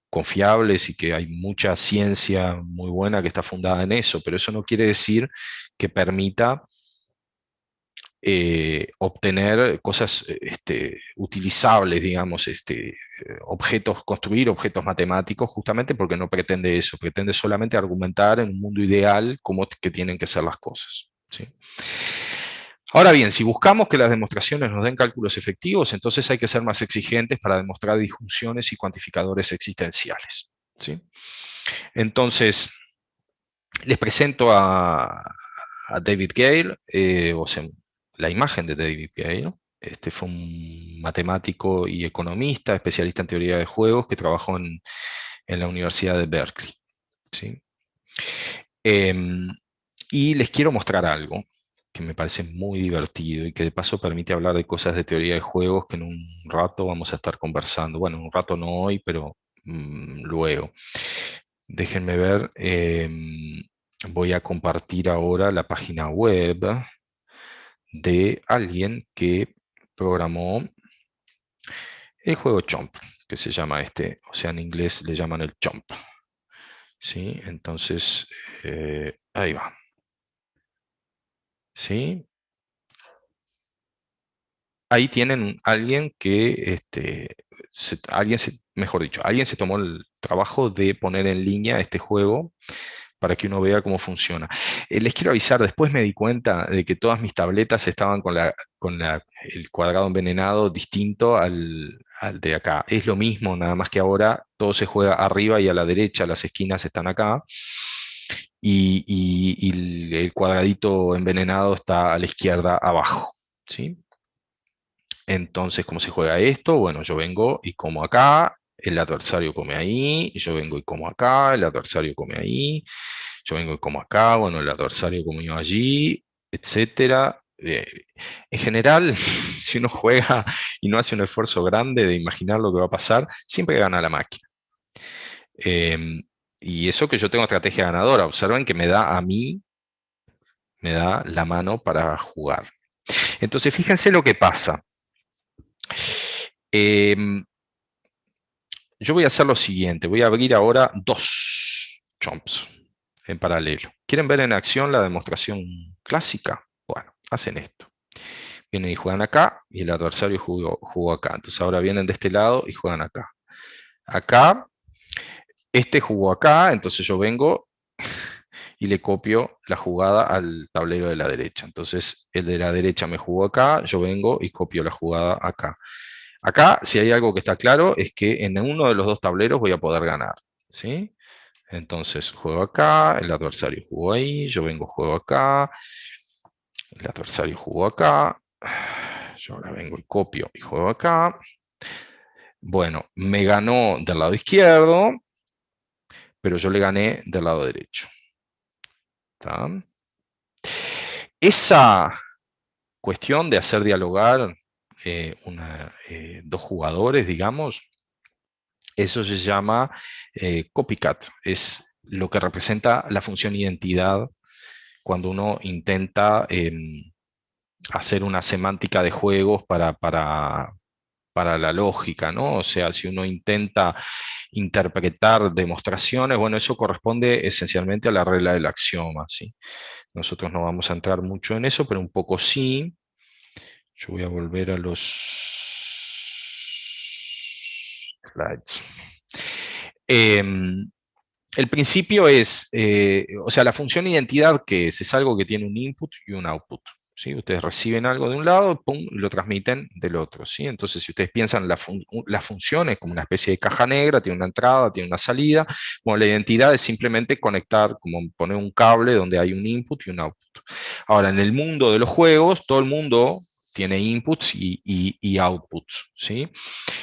confiables y que hay mucha ciencia muy buena que está fundada en eso, pero eso no quiere decir que permita obtener cosas utilizables, digamos, objetos, construir objetos matemáticos, justamente porque no pretende eso, pretende solamente argumentar en un mundo ideal cómo que tienen que ser las cosas. ¿Sí? Ahora bien, si buscamos que las demostraciones nos den cálculos efectivos, entonces hay que ser más exigentes para demostrar disjunciones y cuantificadores existenciales. ¿Sí? Entonces, les presento a David Gale, o sea, la imagen de David Gale. Este fue un matemático y economista, especialista en teoría de juegos, que trabajó en la Universidad de Berkeley. ¿Sí? Y les quiero mostrar algo que me parece muy divertido y que de paso permite hablar de cosas de teoría de juegos que en un rato vamos a estar conversando. Bueno, un rato no hoy, pero luego. Déjenme ver. Voy a compartir ahora la página web de alguien que programó el juego Chomp, que se llama o sea, en inglés le llaman el Chomp. ¿Sí? Entonces, ahí va. ¿Sí? Ahí tienen alguien que, mejor dicho, alguien se tomó el trabajo de poner en línea este juego para que uno vea cómo funciona. Les quiero avisar, después me di cuenta de que todas mis tabletas estaban el cuadrado envenenado distinto al de acá. Es lo mismo, nada más que ahora todo se juega arriba y a la derecha, las esquinas están acá, y el cuadradito envenenado está a la izquierda abajo. ¿Sí? Entonces, ¿cómo se juega esto? Bueno, yo vengo y como acá, el adversario come ahí, yo vengo y como acá, el adversario come ahí, yo vengo y como acá, bueno, el adversario comió allí, etcétera. En general, si uno juega y no hace un esfuerzo grande de imaginar lo que va a pasar, siempre gana la máquina. Y eso que yo tengo estrategia ganadora, observen que me da a mí, me da la mano para jugar. Entonces, fíjense lo que pasa. Yo voy a hacer lo siguiente, voy a abrir ahora dos chomps. en paralelo. ¿Quieren ver en acción la demostración clásica? Bueno, hacen esto. Vienen y juegan acá, y el adversario jugó acá. Entonces ahora vienen de este lado y juegan acá. Acá, este jugó acá, entonces yo vengo y le copio la jugada al tablero de la derecha. Entonces el de la derecha me jugó acá, yo vengo y copio la jugada acá. Acá, si hay algo que está claro, es que en uno de los dos tableros voy a poder ganar, ¿sí? Entonces juego acá, el adversario jugó ahí, yo vengo, juego acá, el adversario jugó acá, yo ahora vengo y copio y juego acá. Bueno, me ganó del lado izquierdo, pero yo le gané del lado derecho. ¿Está? Esa cuestión de hacer dialogar dos jugadores, digamos, eso se llama copycat. Es lo que representa la función identidad cuando uno intenta hacer una semántica de juegos para la lógica, ¿no? O sea, si uno intenta interpretar demostraciones, bueno, eso corresponde esencialmente a la regla del axioma, ¿sí? Nosotros no vamos a entrar mucho en eso, pero un poco sí. Yo voy a volver a los slides. El principio es, o sea, la función identidad, que es algo que tiene un input y un output. ¿Sí? Ustedes reciben algo de un lado, pum, y lo transmiten del otro. ¿Sí? Entonces, si ustedes piensan las funciones como una especie de caja negra, tiene una entrada, tiene una salida, bueno, la identidad es simplemente conectar, como poner un cable donde hay un input y un output. Ahora, en el mundo de los juegos, todo el mundo tiene inputs y outputs. ¿Sí?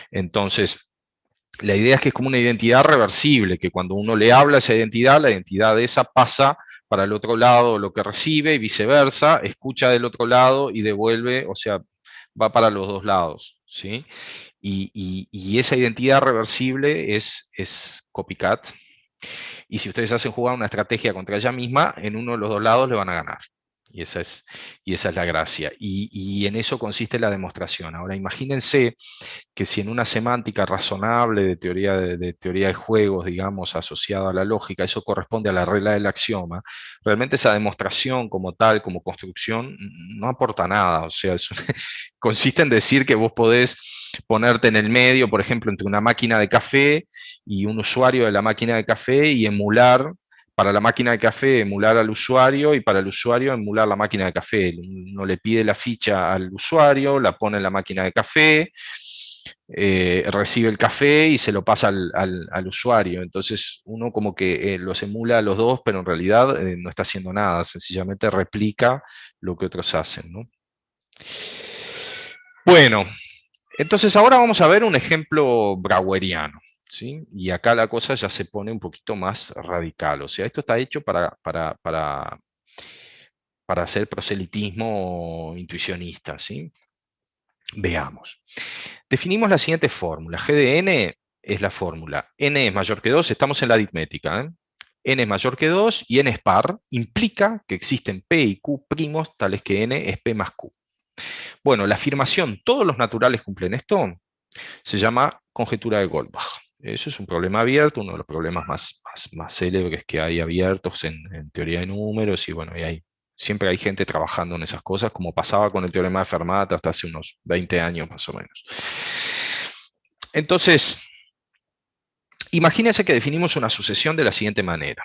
Entonces, la idea es que es como una identidad reversible, que cuando uno le habla a esa identidad, la identidad de esa pasa para el otro lado lo que recibe y viceversa, escucha del otro lado y devuelve, o sea, va para los dos lados, ¿sí? Y esa identidad reversible es copycat. Y si ustedes hacen jugar una estrategia contra ella misma, en uno de los dos lados le van a ganar. Y esa es la gracia. Y en eso consiste la demostración. Ahora, imagínense que si en una semántica razonable de teoría de juegos, digamos, asociada a la lógica, eso corresponde a la regla del axioma, realmente esa demostración como tal, como construcción, no aporta nada. O sea, consiste en decir que vos podés ponerte en el medio, por ejemplo, entre una máquina de café y un usuario de la máquina de café y emular para la máquina de café, emular al usuario, y para el usuario, emular la máquina de café. Uno le pide la ficha al usuario, la pone en la máquina de café, recibe el café y se lo pasa al usuario. Entonces uno como que los emula a los dos, pero en realidad no está haciendo nada, sencillamente replica lo que otros hacen, ¿no? Bueno, entonces ahora vamos a ver un ejemplo braueriano. ¿Sí? Y acá la cosa ya se pone un poquito más radical. O sea, esto está hecho para hacer proselitismo intuicionista. ¿Sí? Veamos. Definimos la siguiente fórmula. G de n es la fórmula. N es mayor que 2, estamos en la aritmética. N es mayor que 2 y n es par, implica que existen P y Q primos tales que n es P más Q. Bueno, la afirmación «todos los naturales cumplen esto» se llama conjetura de Goldbach. Eso es un problema abierto, uno de los problemas más célebres que hay abiertos en teoría de números, y bueno, siempre hay gente trabajando en esas cosas, como pasaba con el teorema de Fermat hasta hace unos 20 años más o menos. Entonces, imagínense que definimos una sucesión de la siguiente manera.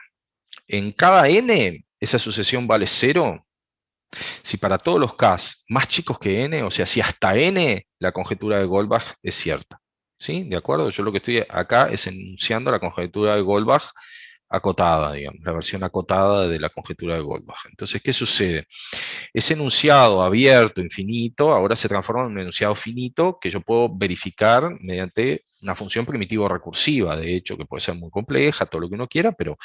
En cada n, esa sucesión vale 0, si para todos los k más chicos que n, o sea, si hasta n, la conjetura de Goldbach es cierta. ¿Sí? ¿De acuerdo? Yo lo que estoy acá es enunciando la conjetura de Goldbach acotada, digamos, la versión acotada de la conjetura de Goldbach. Entonces, ¿qué sucede? Ese enunciado abierto, infinito, ahora se transforma en un enunciado finito que yo puedo verificar mediante una función primitivo-recursiva, de hecho, que puede ser muy compleja, todo lo que uno quiera, pero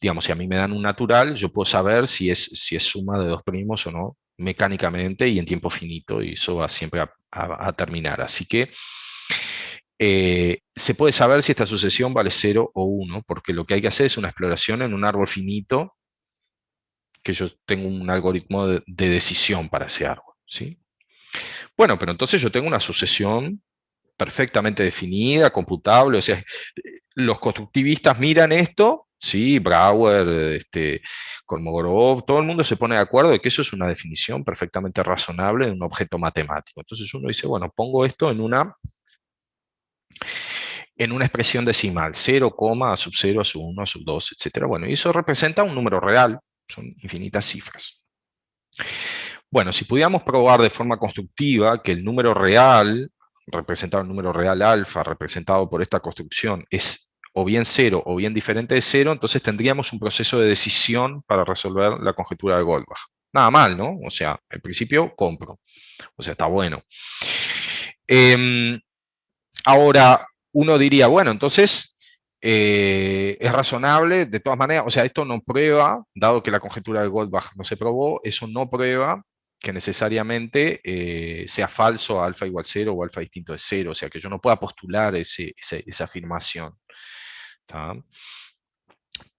digamos, si a mí me dan un natural, yo puedo saber si es suma de dos primos o no, mecánicamente y en tiempo finito, y eso va siempre a terminar. Así que se puede saber si esta sucesión vale 0 o 1, porque lo que hay que hacer es una exploración en un árbol finito, que yo tengo un algoritmo de decisión para ese árbol. ¿Sí? Bueno, pero entonces yo tengo una sucesión perfectamente definida, computable, o sea, los constructivistas miran esto, ¿sí? Brouwer, Kolmogorov, todo el mundo se pone de acuerdo de que eso es una definición perfectamente razonable de un objeto matemático. Entonces uno dice, bueno, pongo esto en una expresión decimal, 0, a sub 0, a sub 1, a sub 2, etc. Bueno, y eso representa un número real, son infinitas cifras. Bueno, si pudiéramos probar de forma constructiva que el número real, representado el número real alfa, representado por esta construcción, es o bien 0 o bien diferente de 0, entonces tendríamos un proceso de decisión para resolver la conjetura de Goldbach. Nada mal, ¿no? O sea, al principio compro. O sea, está bueno. Ahora, uno diría, bueno, entonces es razonable, de todas maneras, o sea, esto no prueba, dado que la conjetura de Goldbach no se probó, eso no prueba que necesariamente sea falso alfa igual 0 o alfa distinto de 0, o sea, que yo no pueda postular esa afirmación. ¿Tá?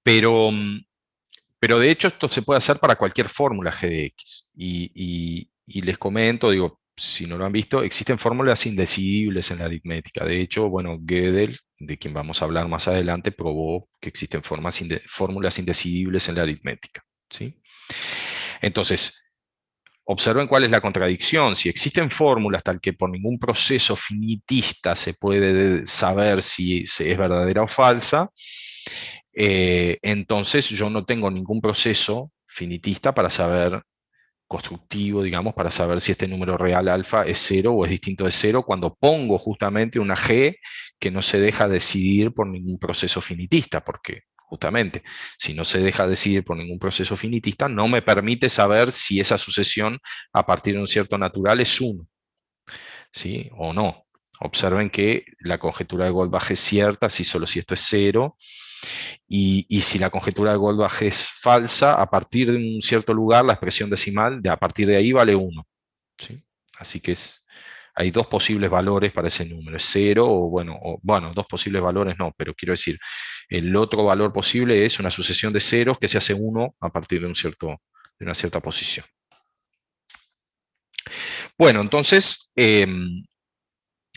Pero, pero de hecho esto se puede hacer para cualquier fórmula g de x. Y les comento, digo, si no lo han visto, existen fórmulas indecidibles en la aritmética. De hecho, bueno, Gödel, de quien vamos a hablar más adelante, probó que existen fórmulas indecidibles en la aritmética. ¿Sí? Entonces, observen cuál es la contradicción. Si existen fórmulas tal que por ningún proceso finitista se puede saber si es verdadera o falsa, entonces yo no tengo ningún proceso finitista para saber, constructivo, digamos, para saber si este número real alfa es 0 o es distinto de 0, cuando pongo justamente una g que no se deja decidir por ningún proceso finitista, porque justamente si no se deja decidir por ningún proceso finitista, no me permite saber si esa sucesión a partir de un cierto natural es 1, ¿sí? O no. Observen que la conjetura de Goldbach es cierta solo si esto es 0, y si la conjetura de Goldbach es falsa, a partir de un cierto lugar, la expresión decimal, a partir de ahí vale 1. ¿Sí? Así que hay dos posibles valores para ese número, es 0 bueno, dos posibles valores no, pero quiero decir, el otro valor posible es una sucesión de ceros que se hace 1 a partir de una cierta posición. Bueno, entonces,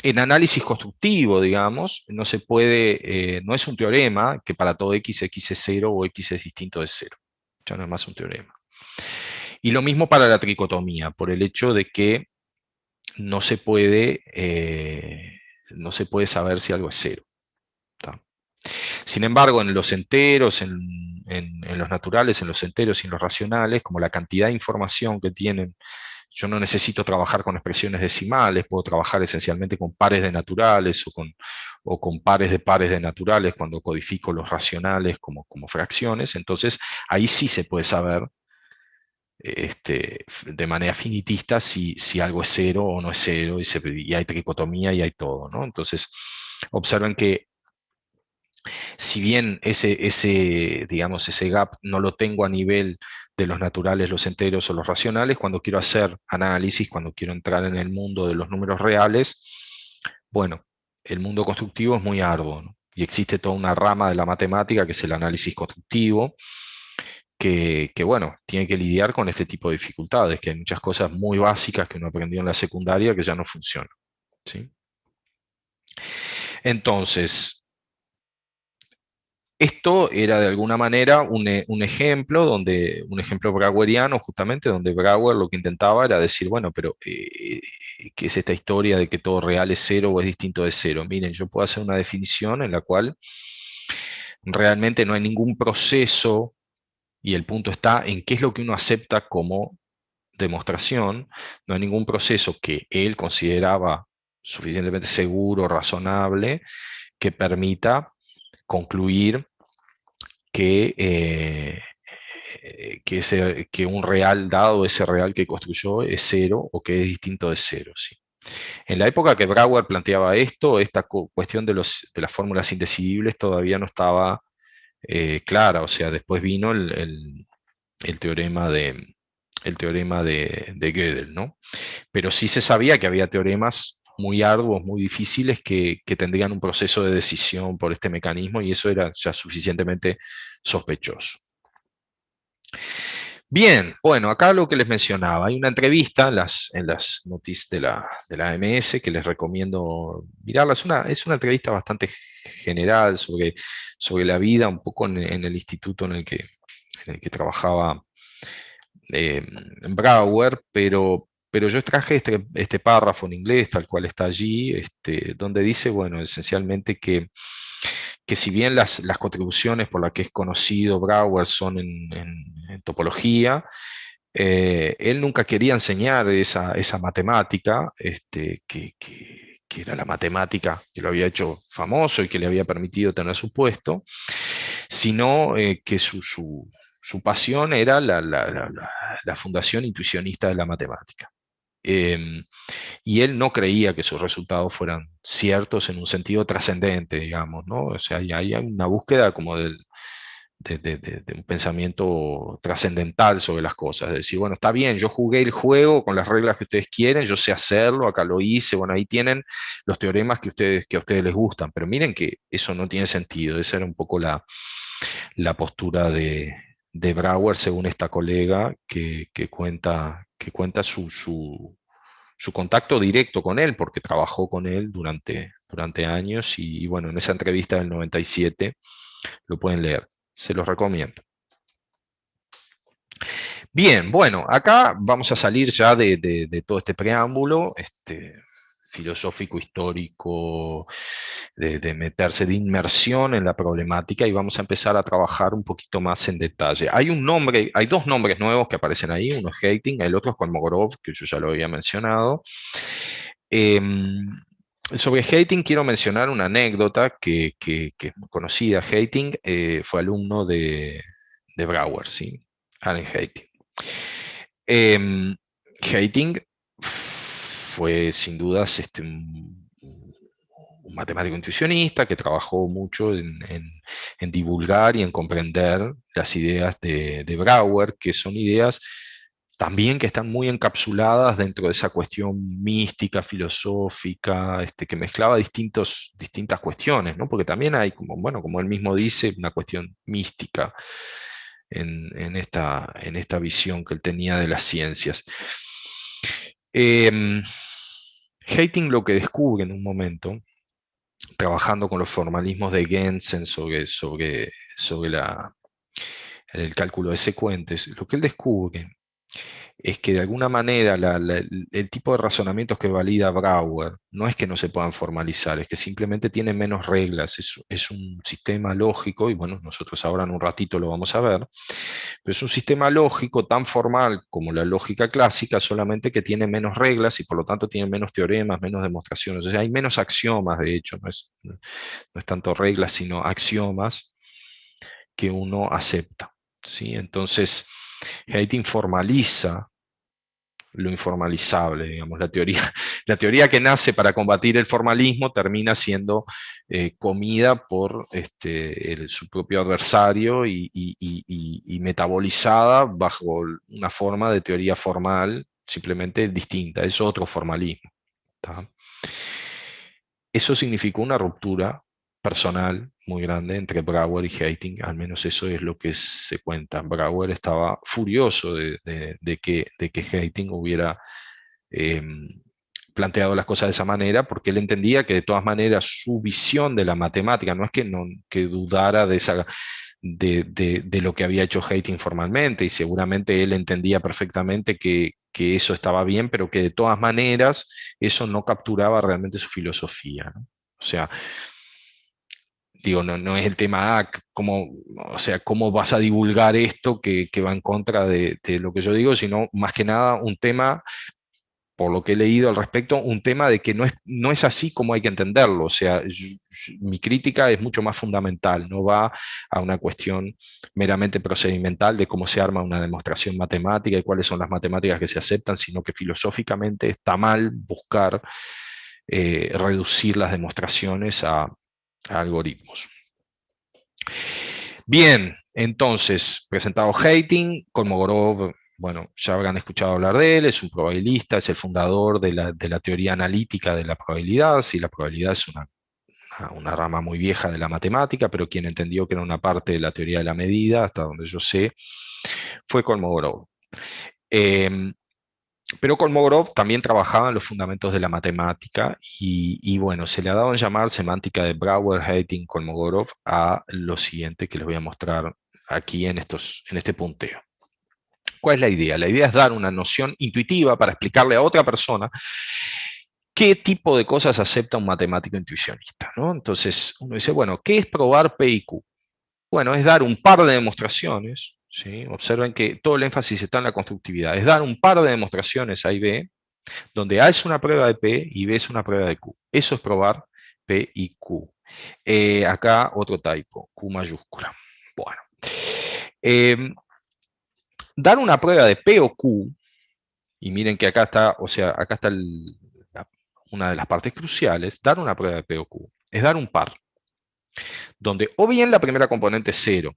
en análisis constructivo, digamos, no se puede, no es un teorema que para todo x es 0 o x es distinto de 0. Ya no es más un teorema. Y lo mismo para la tricotomía, por el hecho de que no se puede saber si algo es 0. ¿Tá? Sin embargo, en los enteros, en los naturales, en los enteros y en los racionales, como la cantidad de información que tienen, yo no necesito trabajar con expresiones decimales, puedo trabajar esencialmente con pares de naturales o con pares de naturales cuando codifico los racionales como fracciones. Entonces, ahí sí se puede saber de manera finitista si algo es 0 o no es 0, y hay tricotomía y hay todo, ¿no? Entonces, observen que si bien digamos, ese gap no lo tengo a nivel de los naturales, los enteros o los racionales, cuando quiero hacer análisis, cuando quiero entrar en el mundo de los números reales, bueno, el mundo constructivo es muy arduo, ¿no? Y existe toda una rama de la matemática que es el análisis constructivo, que, bueno, tiene que lidiar con este tipo de dificultades, que hay muchas cosas muy básicas que uno aprendió en la secundaria que ya no funcionan, ¿sí? Entonces, esto era de alguna manera un ejemplo un ejemplo braueriano justamente, donde Brouwer lo que intentaba era decir, bueno, pero ¿qué es esta historia de que todo real es 0 o es distinto de 0? Miren, yo puedo hacer una definición en la cual realmente no hay ningún proceso, y el punto está en qué es lo que uno acepta como demostración, no hay ningún proceso que él consideraba suficientemente seguro, razonable, que permita concluir que un real dado, ese real que construyó, es 0 o que es distinto de 0. ¿Sí? En la época que Brouwer planteaba esto, esta cuestión de las fórmulas indecidibles todavía no estaba clara, o sea, después vino el teorema de Gödel, ¿no? Pero sí se sabía que había teoremas muy arduos, muy difíciles, que tendrían un proceso de decisión por este mecanismo, y eso era ya suficientemente sospechoso. Bien, bueno, acá lo que les mencionaba, hay una entrevista en las noticias de la AMS que les recomiendo mirarla. Es una entrevista bastante general sobre la vida, un poco en el instituto en el que trabajaba Brouwer, pero yo traje este párrafo en inglés, tal cual está allí, donde dice, bueno, esencialmente que si bien las contribuciones por las que es conocido Brouwer son en topología, él nunca quería enseñar esa matemática, que era la matemática que lo había hecho famoso y que le había permitido tener su puesto, sino que su pasión era la fundación intuicionista de la matemática. Em, y él no creía que sus resultados fueran ciertos en un sentido trascendente, digamos, ¿no? O sea, hay una búsqueda como de un pensamiento trascendental sobre las cosas, de decir, bueno, está bien, yo jugué el juego con las reglas que ustedes quieren, yo sé hacerlo, acá lo hice, bueno, ahí tienen los teoremas que a ustedes les gustan, pero miren que eso no tiene sentido, esa era un poco la postura de Brouwer, según esta colega que cuenta su contacto directo con él, porque trabajó con él durante años y bueno, en esa entrevista del 97 lo pueden leer, se los recomiendo. Bien, bueno, acá vamos a salir ya de todo este preámbulo, filosófico, histórico, de meterse de inmersión en la problemática y vamos a empezar a trabajar un poquito más en detalle. Hay dos nombres nuevos que aparecen ahí, uno es Hating, el otro es Kolmogorov, que yo ya lo había mencionado. Sobre Hating quiero mencionar una anécdota que es muy conocida. Hating fue alumno de Brouwer, ¿sí? Allen Hating. Hating fue sin dudas un matemático intuicionista que trabajó mucho en divulgar y en comprender las ideas de Brouwer, que son ideas también que están muy encapsuladas dentro de esa cuestión mística, filosófica, que mezclaba distintas cuestiones, ¿no? Porque también hay, como, bueno, como él mismo dice, una cuestión mística en esta visión que él tenía de las ciencias. Hating lo que descubre en un momento, trabajando con los formalismos de Gensen sobre el cálculo de secuentes, lo que él descubre es que de alguna manera el tipo de razonamientos que valida Brouwer no es que no se puedan formalizar, es que simplemente tiene menos reglas, es un sistema lógico, y bueno, nosotros ahora en un ratito lo vamos a ver, pero es un sistema lógico tan formal como la lógica clásica, solamente que tiene menos reglas y por lo tanto tiene menos teoremas, menos demostraciones, o sea, hay menos axiomas, de hecho, no es tanto reglas, sino axiomas que uno acepta, ¿sí? Entonces, Hating formaliza lo informalizable, digamos, la teoría que nace para combatir el formalismo termina siendo comida por su propio adversario y metabolizada bajo una forma de teoría formal simplemente distinta, es otro formalismo. ¿Tá? Eso significó una ruptura personal muy grande entre Brouwer y Hating, al menos eso es lo que se cuenta. Brouwer estaba furioso de que Hating hubiera planteado las cosas de esa manera, porque él entendía que de todas maneras su visión de la matemática, no es que dudara de lo que había hecho Hating formalmente, y seguramente él entendía perfectamente que eso estaba bien, pero que de todas maneras eso no capturaba realmente su filosofía, ¿no? O sea, digo, no es el tema, o sea, cómo vas a divulgar esto que va en contra de lo que yo digo, sino más que nada un tema, por lo que he leído al respecto, un tema de que no es así como hay que entenderlo. O sea, mi crítica es mucho más fundamental, no va a una cuestión meramente procedimental de cómo se arma una demostración matemática y cuáles son las matemáticas que se aceptan, sino que filosóficamente está mal buscar reducir las demostraciones a algoritmos. Bien, entonces, presentado Hating, Kolmogorov, bueno, ya habrán escuchado hablar de él, es un probabilista, es el fundador de la teoría analítica de la probabilidad. Sí, la probabilidad es una rama muy vieja de la matemática, pero quien entendió que era una parte de la teoría de la medida, hasta donde yo sé, fue Kolmogorov. Pero Kolmogorov también trabajaba en los fundamentos de la matemática y bueno, se le ha dado en llamar semántica de Brouwer-Haitink-Kolmogorov a lo siguiente que les voy a mostrar aquí en este punteo. ¿Cuál es la idea? La idea es dar una noción intuitiva para explicarle a otra persona qué tipo de cosas acepta un matemático intuicionista, ¿no? Entonces uno dice, bueno, ¿qué es probar P y Q? Bueno, es dar un par de demostraciones, ¿sí? Observen que todo el énfasis está en la constructividad. Es dar un par de demostraciones A y B, donde A es una prueba de P y B es una prueba de Q. Eso es probar P y Q. Acá otro typo, Q mayúscula. Bueno. Dar una prueba de P o Q, y miren que acá está, o sea, acá está una de las partes cruciales, dar una prueba de P o Q, es dar un par, donde o bien la primera componente es 0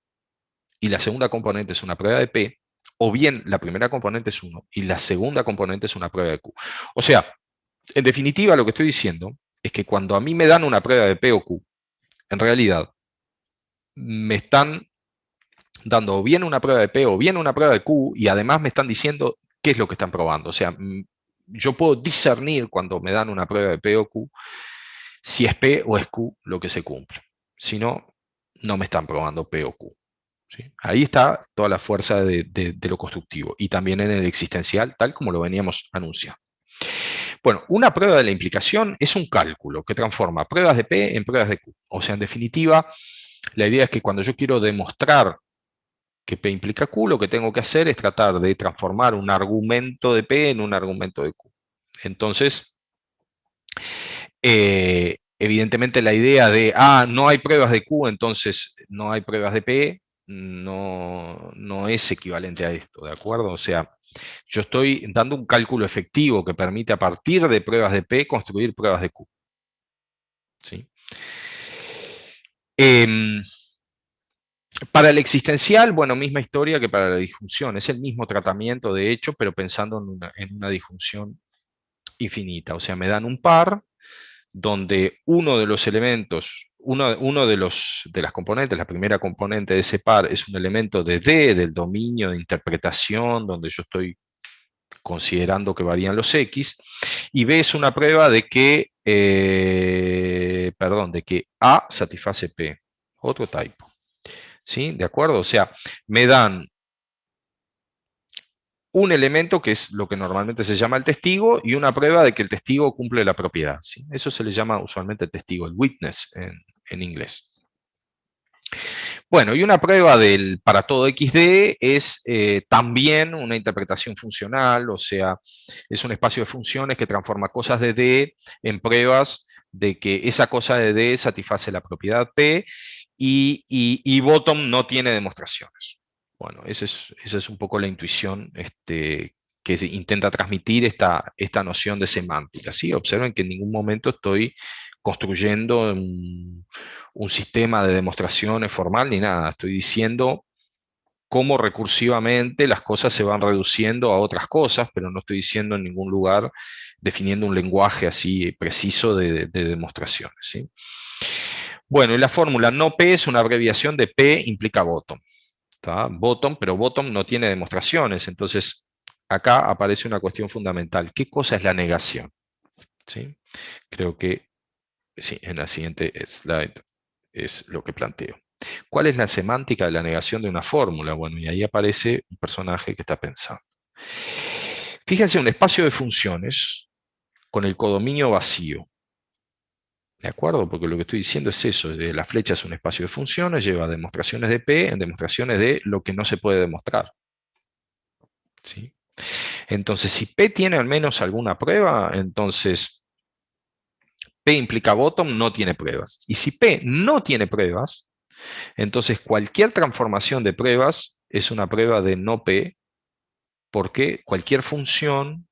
y la segunda componente es una prueba de P, o bien la primera componente es 1 y la segunda componente es una prueba de Q. O sea, en definitiva lo que estoy diciendo es que cuando a mí me dan una prueba de P o Q, en realidad me están dando o bien una prueba de P o bien una prueba de Q y además me están diciendo qué es lo que están probando. O sea, yo puedo discernir cuando me dan una prueba de P o Q si es P o es Q lo que se cumple. Si no, no me están probando P o Q. ¿Sí? Ahí está toda la fuerza de lo constructivo y también en el existencial, tal como lo veníamos anunciando. Bueno, una prueba de la implicación es un cálculo que transforma pruebas de P en pruebas de Q. O sea, en definitiva, la idea es que cuando yo quiero demostrar que P implica Q, lo que tengo que hacer es tratar de transformar un argumento de P en un argumento de Q. Entonces, evidentemente la idea de, no hay pruebas de Q, entonces no hay pruebas de P, no es equivalente a esto, ¿de acuerdo? O sea, yo estoy dando un cálculo efectivo que permite a partir de pruebas de P construir pruebas de Q. ¿Sí? Para el existencial, bueno, misma historia que para la disjunción. Es el mismo tratamiento, de hecho, pero pensando en una disjunción infinita. O sea, me dan un par donde uno de los elementos, uno de las componentes, la primera componente de ese par es un elemento de D, del dominio de interpretación, donde yo estoy considerando que varían los X, y B es una prueba de que, de que A satisface P. Otro typo. ¿Sí? ¿De acuerdo? O sea, me dan un elemento que es lo que normalmente se llama el testigo y una prueba de que el testigo cumple la propiedad. ¿Sí? Eso se le llama usualmente el testigo, el witness en inglés. Bueno, y una prueba para todo XD es también una interpretación funcional, o sea, es un espacio de funciones que transforma cosas de D en pruebas de que esa cosa de D satisface la propiedad P y bottom no tiene demostraciones. Bueno, esa es un poco la intuición que intenta transmitir esta noción de semántica. ¿Sí? Observen que en ningún momento estoy construyendo un sistema de demostraciones formal ni nada. Estoy diciendo cómo recursivamente las cosas se van reduciendo a otras cosas, pero no estoy diciendo en ningún lugar, definiendo un lenguaje así preciso de demostraciones. ¿Sí? Bueno, y la fórmula no P es una abreviación de P implica bottom. ¿Está? Bottom, pero bottom no tiene demostraciones, entonces acá aparece una cuestión fundamental. ¿Qué cosa es la negación? ¿Sí? Creo que sí, en la siguiente slide es lo que planteo. ¿Cuál es la semántica de la negación de una fórmula? Bueno, y ahí aparece un personaje que está pensando. Fíjense, un espacio de funciones con el codominio vacío. ¿De acuerdo? Porque lo que estoy diciendo es eso, la flecha es un espacio de funciones, lleva demostraciones de P en demostraciones de lo que no se puede demostrar. ¿Sí? Entonces, si P tiene al menos alguna prueba, entonces P implica bottom, no tiene pruebas. Y si P no tiene pruebas, entonces cualquier transformación de pruebas es una prueba de no P, porque cualquier función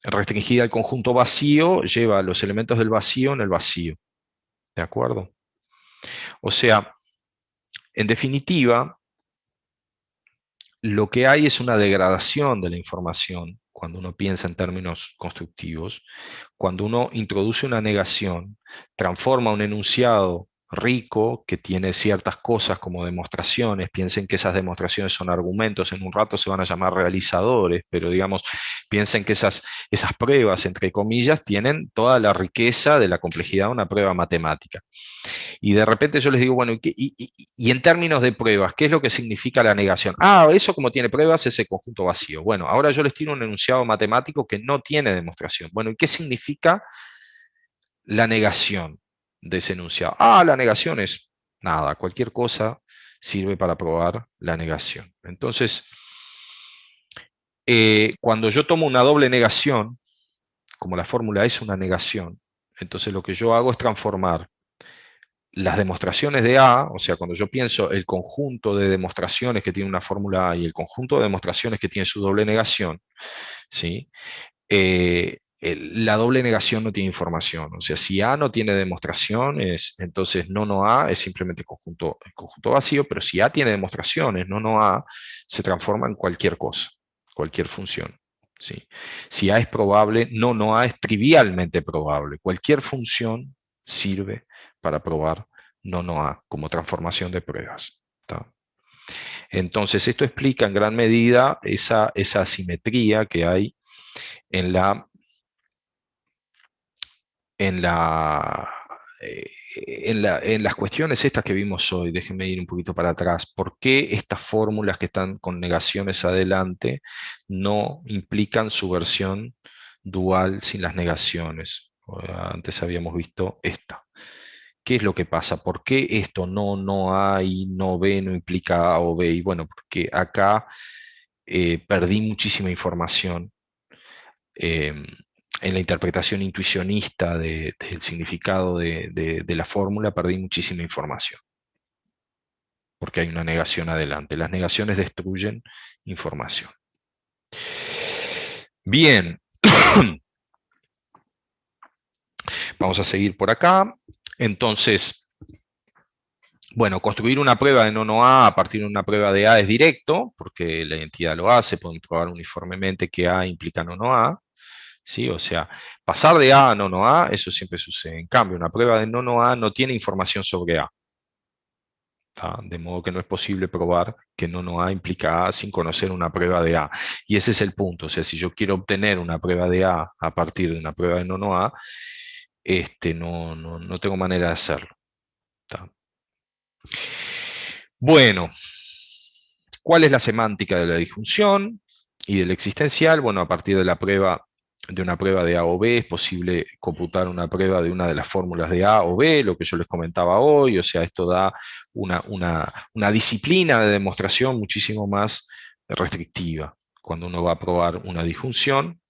restringida al conjunto vacío lleva los elementos del vacío en el vacío. ¿De acuerdo? O sea, en definitiva, lo que hay es una degradación de la información cuando uno piensa en términos constructivos. Cuando uno introduce una negación, transforma un enunciado rico, que tiene ciertas cosas como demostraciones. Piensen que esas demostraciones son argumentos, en un rato se van a llamar realizadores, pero digamos, piensen que esas pruebas, entre comillas, tienen toda la riqueza de la complejidad de una prueba matemática. Y de repente yo les digo, bueno, y en términos de pruebas, ¿qué es lo que significa la negación? Ah, eso como tiene pruebas es el conjunto vacío. Bueno, ahora yo les tiro un enunciado matemático que no tiene demostración. Bueno, ¿y qué significa la negación de ese enunciado? Ah, la negación es nada, cualquier cosa sirve para probar la negación. Entonces, cuando yo tomo una doble negación, como la fórmula es una negación, entonces lo que yo hago es transformar las demostraciones de A, o sea, cuando yo pienso el conjunto de demostraciones que tiene una fórmula A y el conjunto de demostraciones que tiene su doble negación, ¿sí? La doble negación no tiene información. O sea, si A no tiene demostraciones, entonces no A es simplemente el conjunto vacío, pero si A tiene demostraciones, no A se transforma en cualquier cosa, cualquier función. ¿Sí? Si A es probable, no A es trivialmente probable. Cualquier función sirve para probar no A como transformación de pruebas. ¿Tá? Entonces, esto explica en gran medida esa asimetría que hay en las cuestiones estas que vimos hoy. Déjenme ir un poquito para atrás. ¿Por qué estas fórmulas que están con negaciones adelante no implican su versión dual sin las negaciones? Antes habíamos visto esta. ¿Qué es lo que pasa? ¿Por qué esto no A y no B no implica A o B? Y bueno, porque acá perdí muchísima información en la interpretación intuicionista del significado de la fórmula, perdí muchísima información, porque hay una negación adelante. Las negaciones destruyen información. Bien, vamos a seguir por acá. Entonces, bueno, construir una prueba de no A partir de una prueba de A es directo, porque la identidad lo hace, podemos probar uniformemente que A implica no A. ¿Sí? O sea, pasar de A a no A, eso siempre sucede. En cambio, una prueba de no A no tiene información sobre A. ¿Tá? De modo que no es posible probar que no A implica A sin conocer una prueba de A. Y ese es el punto. O sea, si yo quiero obtener una prueba de A partir de una prueba de no A, no tengo manera de hacerlo. ¿Tá? Bueno, ¿cuál es la semántica de la disjunción y del existencial? Bueno, a partir de una prueba de A o B es posible computar una prueba de una de las fórmulas de A o B, lo que yo les comentaba hoy. O sea, esto da una disciplina de demostración muchísimo más restrictiva cuando uno va a probar una disjunción.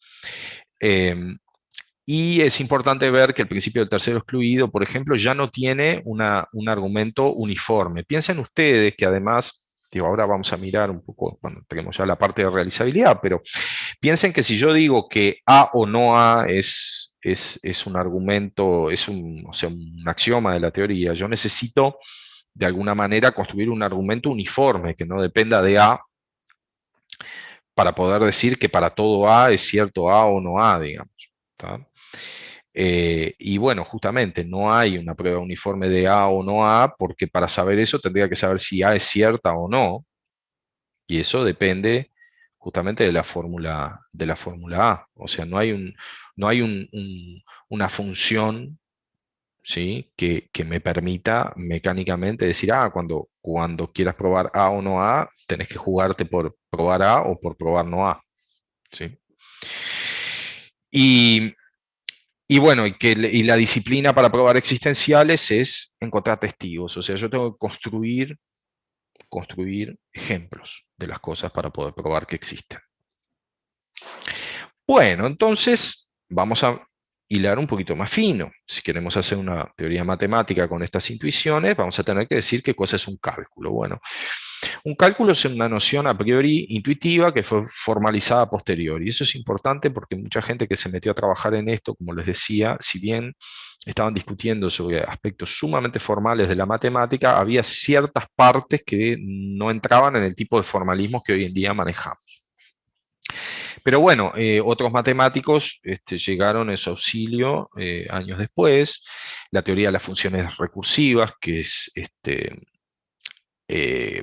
Y es importante ver que el principio del tercero excluido, por ejemplo, ya no tiene un argumento uniforme. Piensen ustedes que además, digo, ahora vamos a mirar un poco, bueno, tenemos ya la parte de realizabilidad, pero piensen que si yo digo que A o no A es un argumento, o sea, un axioma de la teoría, yo necesito de alguna manera construir un argumento uniforme que no dependa de A para poder decir que para todo A es cierto A o no A, digamos. ¿Tá? Y bueno, justamente no hay una prueba uniforme de A o no A, porque para saber eso tendría que saber si A es cierta o no, y eso depende justamente de la fórmula A. O sea, no hay una función, ¿sí? que me permita mecánicamente decir, cuando quieras probar A o no A, tenés que jugarte por probar A o por probar no A. ¿Sí? Y bueno, y la disciplina para probar existenciales es encontrar testigos. O sea, yo tengo que construir ejemplos de las cosas para poder probar que existen. Bueno, entonces vamos a hilar un poquito más fino. Si queremos hacer una teoría matemática con estas intuiciones, vamos a tener que decir qué cosa es un cálculo. Bueno, un cálculo es una noción a priori intuitiva que fue formalizada a posteriori. Y eso es importante porque mucha gente que se metió a trabajar en esto, como les decía, si bien estaban discutiendo sobre aspectos sumamente formales de la matemática, había ciertas partes que no entraban en el tipo de formalismos que hoy en día manejamos. Pero bueno, otros matemáticos llegaron a ese auxilio años después. La teoría de las funciones recursivas, que es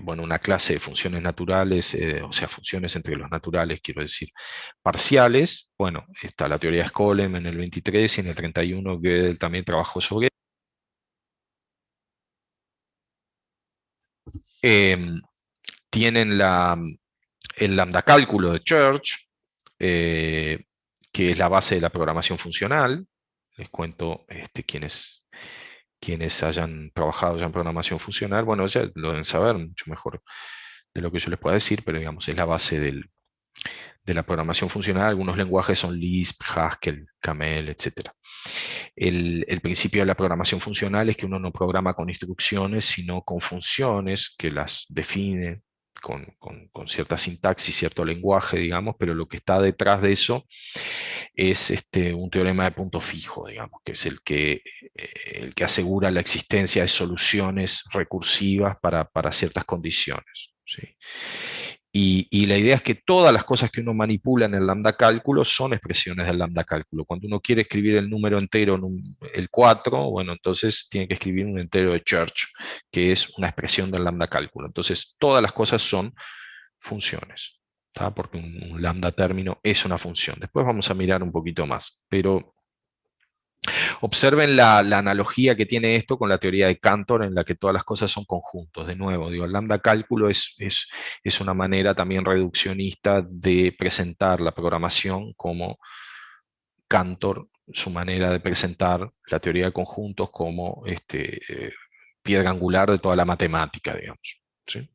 bueno, una clase de funciones naturales, o sea, funciones entre los naturales, quiero decir, parciales. Bueno, está la teoría de Skolem en el 23 y en el 31 Gödel también trabajó sobre. Tienen el lambda cálculo de Church, que es la base de la programación funcional. Les cuento quienes hayan trabajado ya en programación funcional, bueno, ya lo deben saber mucho mejor de lo que yo les pueda decir, pero digamos, es la base de la programación funcional. Algunos lenguajes son Lisp, Haskell, Camel, etc. El principio de la programación funcional es que uno no programa con instrucciones, sino con funciones que las define con cierta sintaxis, cierto lenguaje, digamos, pero lo que está detrás de eso es un teorema de punto fijo, digamos, que es el que asegura la existencia de soluciones recursivas para ciertas condiciones, ¿sí? Y la idea es que todas las cosas que uno manipula en el lambda cálculo son expresiones del lambda cálculo. Cuando uno quiere escribir el número entero, el 4, bueno, entonces tiene que escribir un entero de Church, que es una expresión del lambda cálculo. Entonces, todas las cosas son funciones, ¿tá? Porque un lambda término es una función. Después vamos a mirar un poquito más, pero observen la analogía que tiene esto con la teoría de Cantor, en la que todas las cosas son conjuntos. De nuevo, digo, el lambda cálculo es una manera también reduccionista de presentar la programación, como Cantor, su manera de presentar la teoría de conjuntos como piedra angular de toda la matemática, digamos, ¿sí?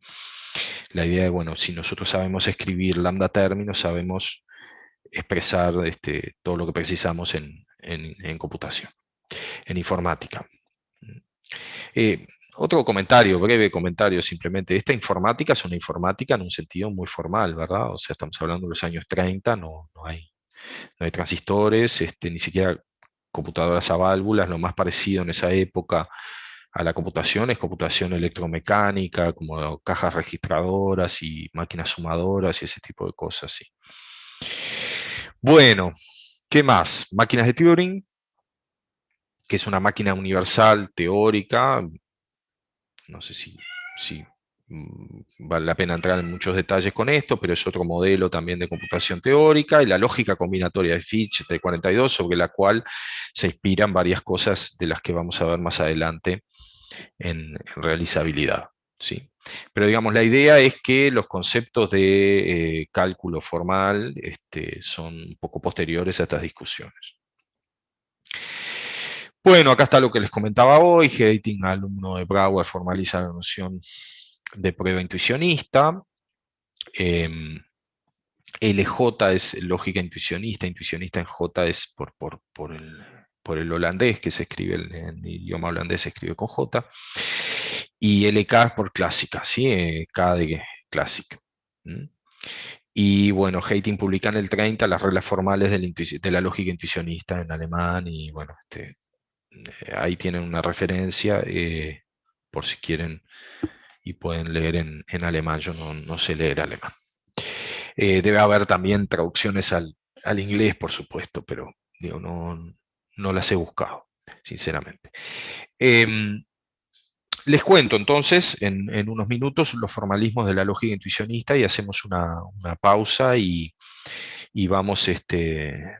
La idea de, bueno, si nosotros sabemos escribir lambda términos, sabemos expresar todo lo que precisamos en computación, en informática. Otro comentario, breve comentario simplemente. Esta informática es una informática en un sentido muy formal, ¿verdad? O sea, estamos hablando de los años 30, no hay transistores, ni siquiera computadoras a válvulas. Lo más parecido en esa época a la computación es computación electromecánica, como cajas registradoras y máquinas sumadoras y ese tipo de cosas, sí. Bueno, ¿qué más? Máquinas de Turing, que es una máquina universal teórica. No sé si vale la pena entrar en muchos detalles con esto, pero es otro modelo también de computación teórica, y la lógica combinatoria de Fitch de 42, sobre la cual se inspiran varias cosas de las que vamos a ver más adelante en realizabilidad, ¿sí? Pero digamos, la idea es que los conceptos de cálculo formal son un poco posteriores a estas discusiones. Bueno, acá está lo que les comentaba hoy. Hating, alumno de Brouwer, formaliza la noción de prueba intuicionista. LJ es lógica intuicionista. Intuicionista en J es por el holandés, que se escribe en el idioma holandés, se escribe con J. Y LK es por clásica, ¿sí? K de clásica. Y bueno, Hating publica en el 30 las reglas formales de la lógica intuicionista en alemán, y bueno, ahí tienen una referencia por si quieren y pueden leer en alemán. Yo no sé leer alemán. Debe haber también traducciones al inglés, por supuesto, pero digo, no las he buscado, sinceramente. Les cuento entonces en unos minutos los formalismos de la lógica intuicionista, y hacemos una pausa y vamos,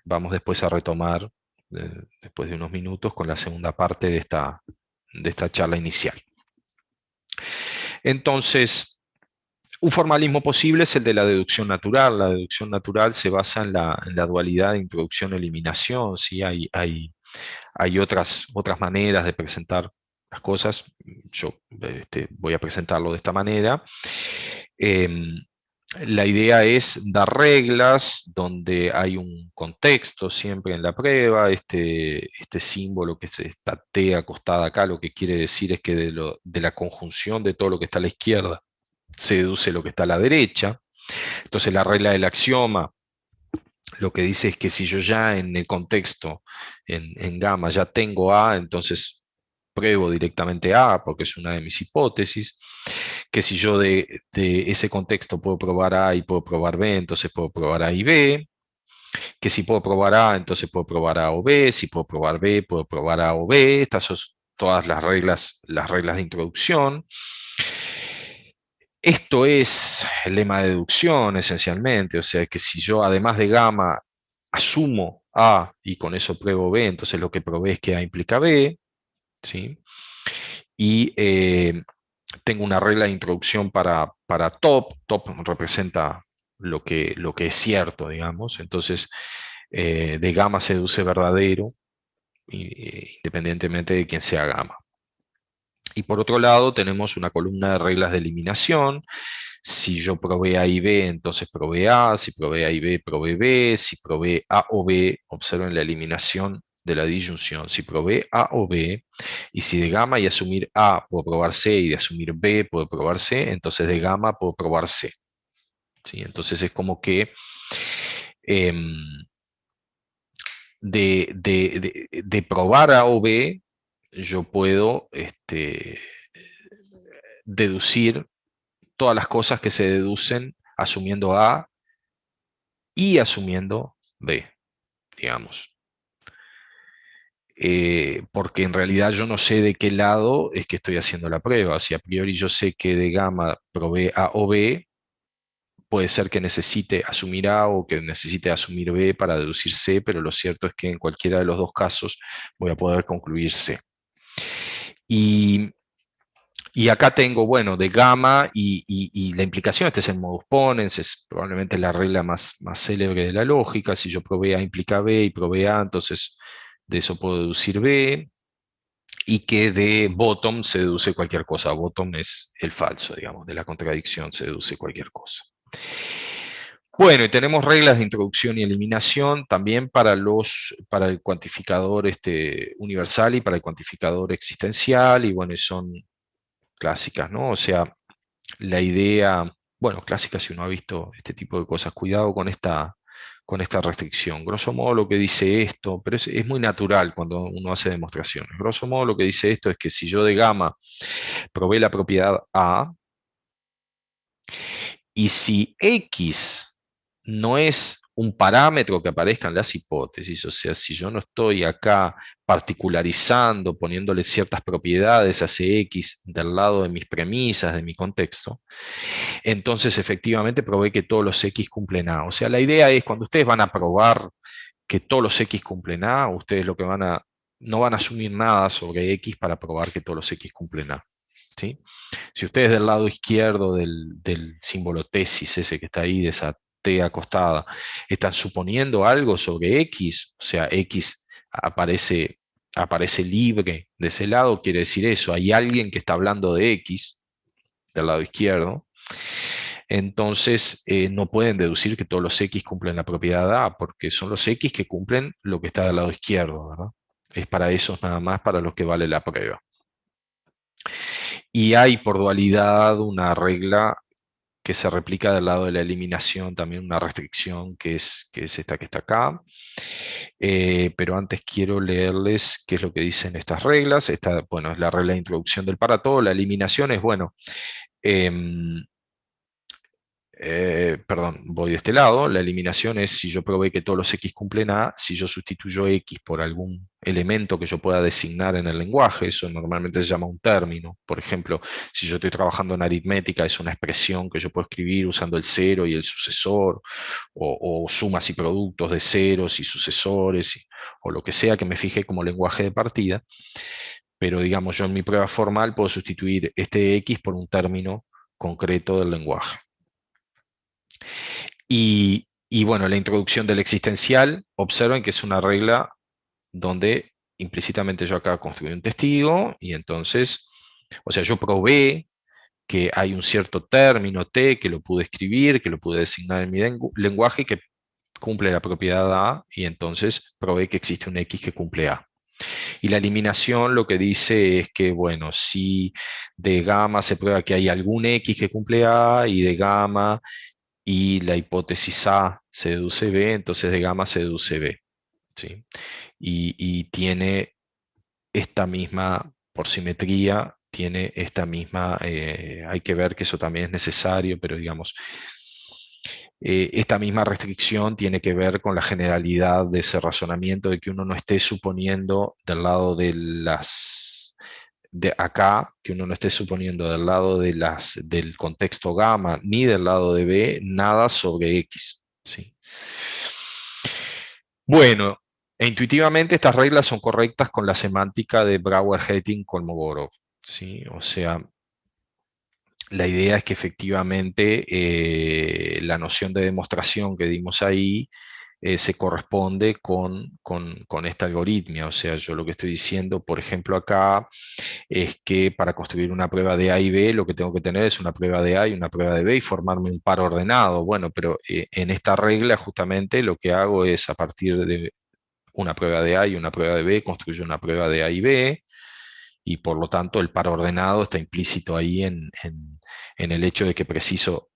vamos después a retomar, después de unos minutos, con la segunda parte de esta charla inicial. Entonces, un formalismo posible es el de la deducción natural. La deducción natural se basa en la dualidad de introducción-eliminación, ¿sí? Hay otras maneras de presentar las cosas. Yo voy a presentarlo de esta manera. La idea es dar reglas donde hay un contexto siempre en la prueba. Este símbolo, que es esta T acostada acá, lo que quiere decir es que de la conjunción de todo lo que está a la izquierda se deduce lo que está a la derecha. Entonces la regla del axioma lo que dice es que si yo ya en el contexto, en gamma, ya tengo A, entonces pruebo directamente A, porque es una de mis hipótesis. Que si yo de ese contexto puedo probar A y puedo probar B, entonces puedo probar A y B. Que si puedo probar A, entonces puedo probar A o B, si puedo probar B, puedo probar A o B. Estas son todas las reglas de introducción. Esto es el lema de deducción esencialmente, o sea que si yo además de gamma asumo A y con eso pruebo B, entonces lo que probé es que A implica B, ¿sí? Y tengo una regla de introducción para top. Top representa lo que es cierto, digamos. Entonces, de gamma se deduce verdadero, independientemente de quién sea gamma. Y por otro lado, tenemos una columna de reglas de eliminación. Si yo probé A y B, entonces probé A. Si probé A y B, probé B. Si probé A o B, observen la eliminación de la disyunción. Si probé A o B, y si de gamma y asumir A puedo probar C, y de asumir B puedo probar C, entonces de gamma puedo probar C. ¿Sí? Entonces es como que em, de probar A o B, yo puedo deducir todas las cosas que se deducen asumiendo A y asumiendo B, digamos. Porque en realidad yo no sé de qué lado es que estoy haciendo la prueba. Si a priori yo sé que de gamma probé A o B, puede ser que necesite asumir A o que necesite asumir B para deducir C, pero lo cierto es que en cualquiera de los dos casos voy a poder concluir C. Y acá tengo, bueno, de gamma y la implicación, este es el modus ponens, es probablemente la regla más célebre de la lógica. Si yo probé A implica B y probé A, entonces de eso puedo deducir B. Y que de bottom se deduce cualquier cosa. Bottom es el falso, digamos, de la contradicción se deduce cualquier cosa. Bueno, y tenemos reglas de introducción y eliminación también para el cuantificador universal y para el cuantificador existencial, y bueno, y son clásicas, ¿no? O sea, la idea, bueno, clásica si uno ha visto este tipo de cosas, cuidado con esta restricción. Grosso modo lo que dice esto, pero es muy natural cuando uno hace demostraciones. Grosso modo lo que dice esto es que si yo de gamma probé la propiedad A, y si X no es un parámetro que aparezca en las hipótesis, o sea, si yo no estoy acá particularizando, poniéndole ciertas propiedades a ese X del lado de mis premisas, de mi contexto, entonces efectivamente probé que todos los X cumplen A. O sea, la idea es cuando ustedes van a probar que todos los X cumplen A, ustedes lo que no van a asumir nada sobre X para probar que todos los X cumplen A. ¿Sí? Si ustedes del lado izquierdo del símbolo tesis, ese que está ahí, de esa T acostada, están suponiendo algo sobre X, o sea, X aparece libre de ese lado, quiere decir eso, hay alguien que está hablando de X, del lado izquierdo, entonces no pueden deducir que todos los X cumplen la propiedad A, porque son los X que cumplen lo que está del lado izquierdo, ¿verdad? Es para esos nada más para los que vale la prueba. Y hay por dualidad una regla que se replica del lado de la eliminación, también una restricción que es esta que está acá. Pero antes quiero leerles qué es lo que dicen estas reglas. Esta, bueno, es la regla de introducción del para todo. La eliminación es, bueno, perdón, voy de este lado. La eliminación es si yo probé que todos los X cumplen A, si yo sustituyo X por algún elemento que yo pueda designar en el lenguaje, eso normalmente se llama un término. Por ejemplo, si yo estoy trabajando en aritmética, es una expresión que yo puedo escribir usando el cero y el sucesor, o sumas y productos de ceros y sucesores, o lo que sea que me fije como lenguaje de partida. Pero digamos, yo en mi prueba formal puedo sustituir este X por un término concreto del lenguaje. Y bueno, la introducción del existencial, observen que es una regla donde implícitamente yo acá construí un testigo y entonces, o sea, yo probé que hay un cierto término T que lo pude escribir, que lo pude designar en mi lenguaje que cumple la propiedad A y entonces probé que existe un X que cumple A. Y la eliminación lo que dice es que, bueno, si de gamma se prueba que hay algún X que cumple A y de gamma y la hipótesis A se deduce B, entonces de gamma se deduce B. ¿Sí? Y tiene esta misma, por simetría, tiene esta misma, hay que ver que eso también es necesario, pero digamos, esta misma restricción tiene que ver con la generalidad de ese razonamiento de que uno no esté suponiendo del lado de acá, que uno no esté suponiendo del lado del contexto gamma ni del lado de B nada sobre X. ¿Sí? Bueno, intuitivamente estas reglas son correctas con la semántica de Brouwer-Hetting-Kolmogorov. ¿Sí? O sea, la idea es que efectivamente la noción de demostración que dimos ahí se corresponde con esta algoritmia. O sea, yo lo que estoy diciendo, por ejemplo, acá es que para construir una prueba de A y B, lo que tengo que tener es una prueba de A y una prueba de B y formarme un par ordenado. Bueno, pero en esta regla justamente lo que hago es a partir de una prueba de A y una prueba de B, construyo una prueba de A y B, y por lo tanto el par ordenado está implícito ahí en el hecho de que preciso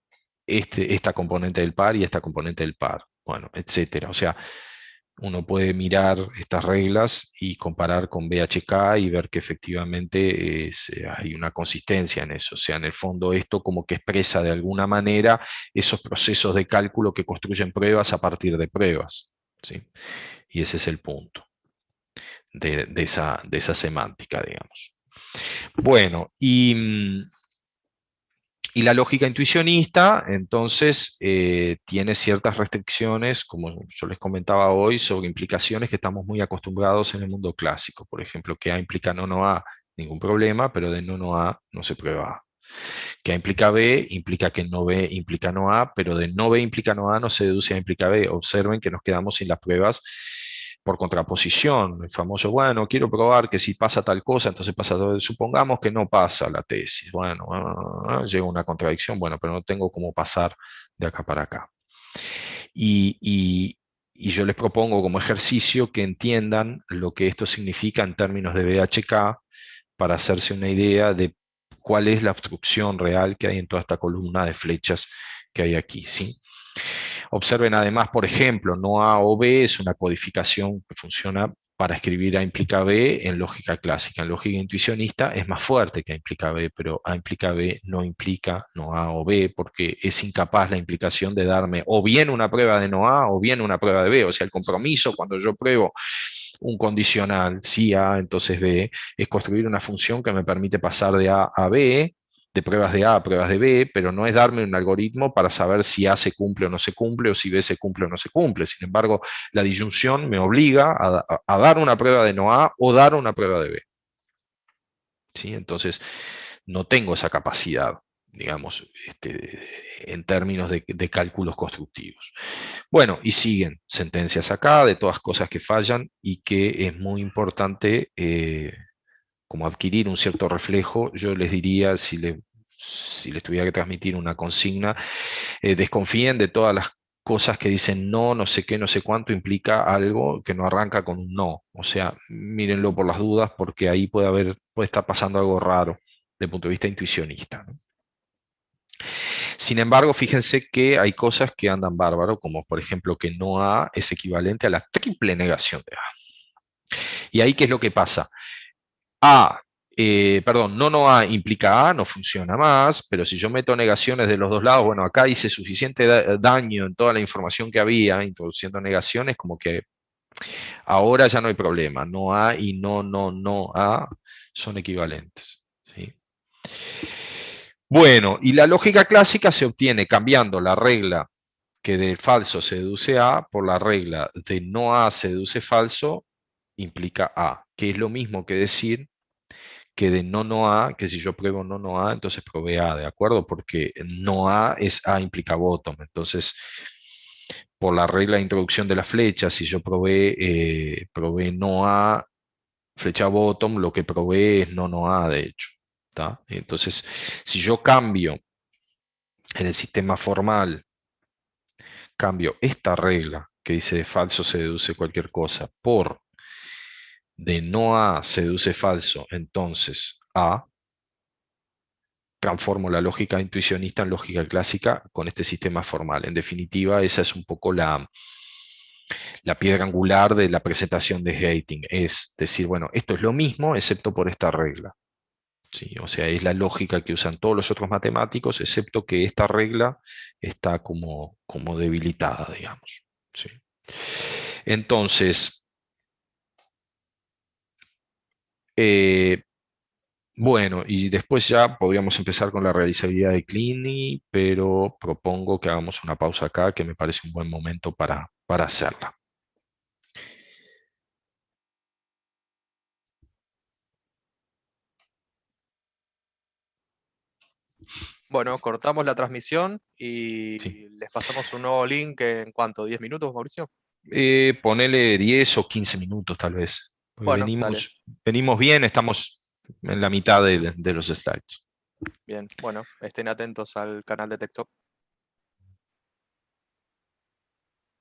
esta componente del par y esta componente del par, bueno, etcétera. O sea, uno puede mirar estas reglas y comparar con BHK y ver que efectivamente hay una consistencia en eso. O sea, en el fondo esto como que expresa de alguna manera esos procesos de cálculo que construyen pruebas a partir de pruebas. ¿Sí? Y ese es el punto de esa semántica, digamos. Bueno, y la lógica intuicionista, entonces, tiene ciertas restricciones, como yo les comentaba hoy, sobre implicaciones que estamos muy acostumbrados en el mundo clásico. Por ejemplo, que A implica no A, ningún problema, pero de no A no se prueba A. Que A implica B, implica que no B implica no A, pero de no B implica no A no se deduce A implica B. Observen que nos quedamos sin las pruebas por contraposición. El famoso, bueno, quiero probar que si pasa tal cosa, entonces pasa todo. Supongamos que no pasa la tesis. Bueno, llega una contradicción, bueno, pero no tengo cómo pasar de acá para acá. Y yo les propongo como ejercicio que entiendan lo que esto significa en términos de BHK para hacerse una idea de cuál es la obstrucción real que hay en toda esta columna de flechas que hay aquí, ¿sí? Observen además, por ejemplo, no A o B es una codificación que funciona para escribir A implica B en lógica clásica. En lógica intuicionista es más fuerte que A implica B, pero A implica B no implica no A o B, porque es incapaz la implicación de darme o bien una prueba de no A o bien una prueba de B. O sea, el compromiso cuando yo pruebo un condicional, si A, entonces B, es construir una función que me permite pasar de A a B, de pruebas de A a pruebas de B, pero no es darme un algoritmo para saber si A se cumple o no se cumple, o si B se cumple o no se cumple. Sin embargo, la disyunción me obliga a dar una prueba de no A o dar una prueba de B. ¿Sí? Entonces, no tengo esa capacidad, digamos, en términos de cálculos constructivos. Bueno, y siguen sentencias acá de todas cosas que fallan y que es muy importante como adquirir un cierto reflejo. Yo les diría, si les tuviera que transmitir una consigna, desconfíen de todas las cosas que dicen no, no sé qué, no sé cuánto, implica algo que no arranca con un no. O sea, mírenlo por las dudas porque ahí puede estar pasando algo raro desde el punto de vista intuicionista, ¿no? Sin embargo, fíjense que hay cosas que andan bárbaro, como por ejemplo que no A es equivalente a la triple negación de A. Y ahí, ¿qué es lo que pasa? No A implica A, no funciona más, pero si yo meto negaciones de los dos lados, bueno, acá hice suficiente daño en toda la información que había, introduciendo negaciones, como que ahora ya no hay problema. No A y no A son equivalentes. ¿Sí? Bueno, y la lógica clásica se obtiene cambiando la regla que de falso se deduce A por la regla de no A se deduce falso implica A, que es lo mismo que decir que de no A, que si yo pruebo no A, entonces probé A, ¿de acuerdo? Porque no A es A implica bottom, entonces por la regla de introducción de la flecha, si yo probé no A, flecha bottom, lo que probé es no A, de hecho. ¿Tá? Entonces, si yo cambio en el sistema formal, cambio esta regla que dice de falso se deduce cualquier cosa por de no A se deduce falso, entonces A, transformo la lógica intuicionista en lógica clásica con este sistema formal. En definitiva, esa es un poco la piedra angular de la presentación de Hating, es decir, bueno, esto es lo mismo excepto por esta regla. ¿sí? O sea, es la lógica que usan todos los otros matemáticos, excepto que esta regla está como debilitada, digamos. ¿Sí? Entonces, eh, bueno, y después ya podríamos empezar con la realizabilidad de Clini, pero propongo que hagamos una pausa acá, que me parece un buen momento para hacerla. Bueno, cortamos la transmisión Sí. y les pasamos un nuevo link en ¿cuánto? ¿10 minutos, Mauricio? Ponele 10 o 15 minutos tal vez, porque Bueno, dale. venimos bien, estamos en la mitad de los slides. Bien, bueno, estén atentos al canal de TikTok.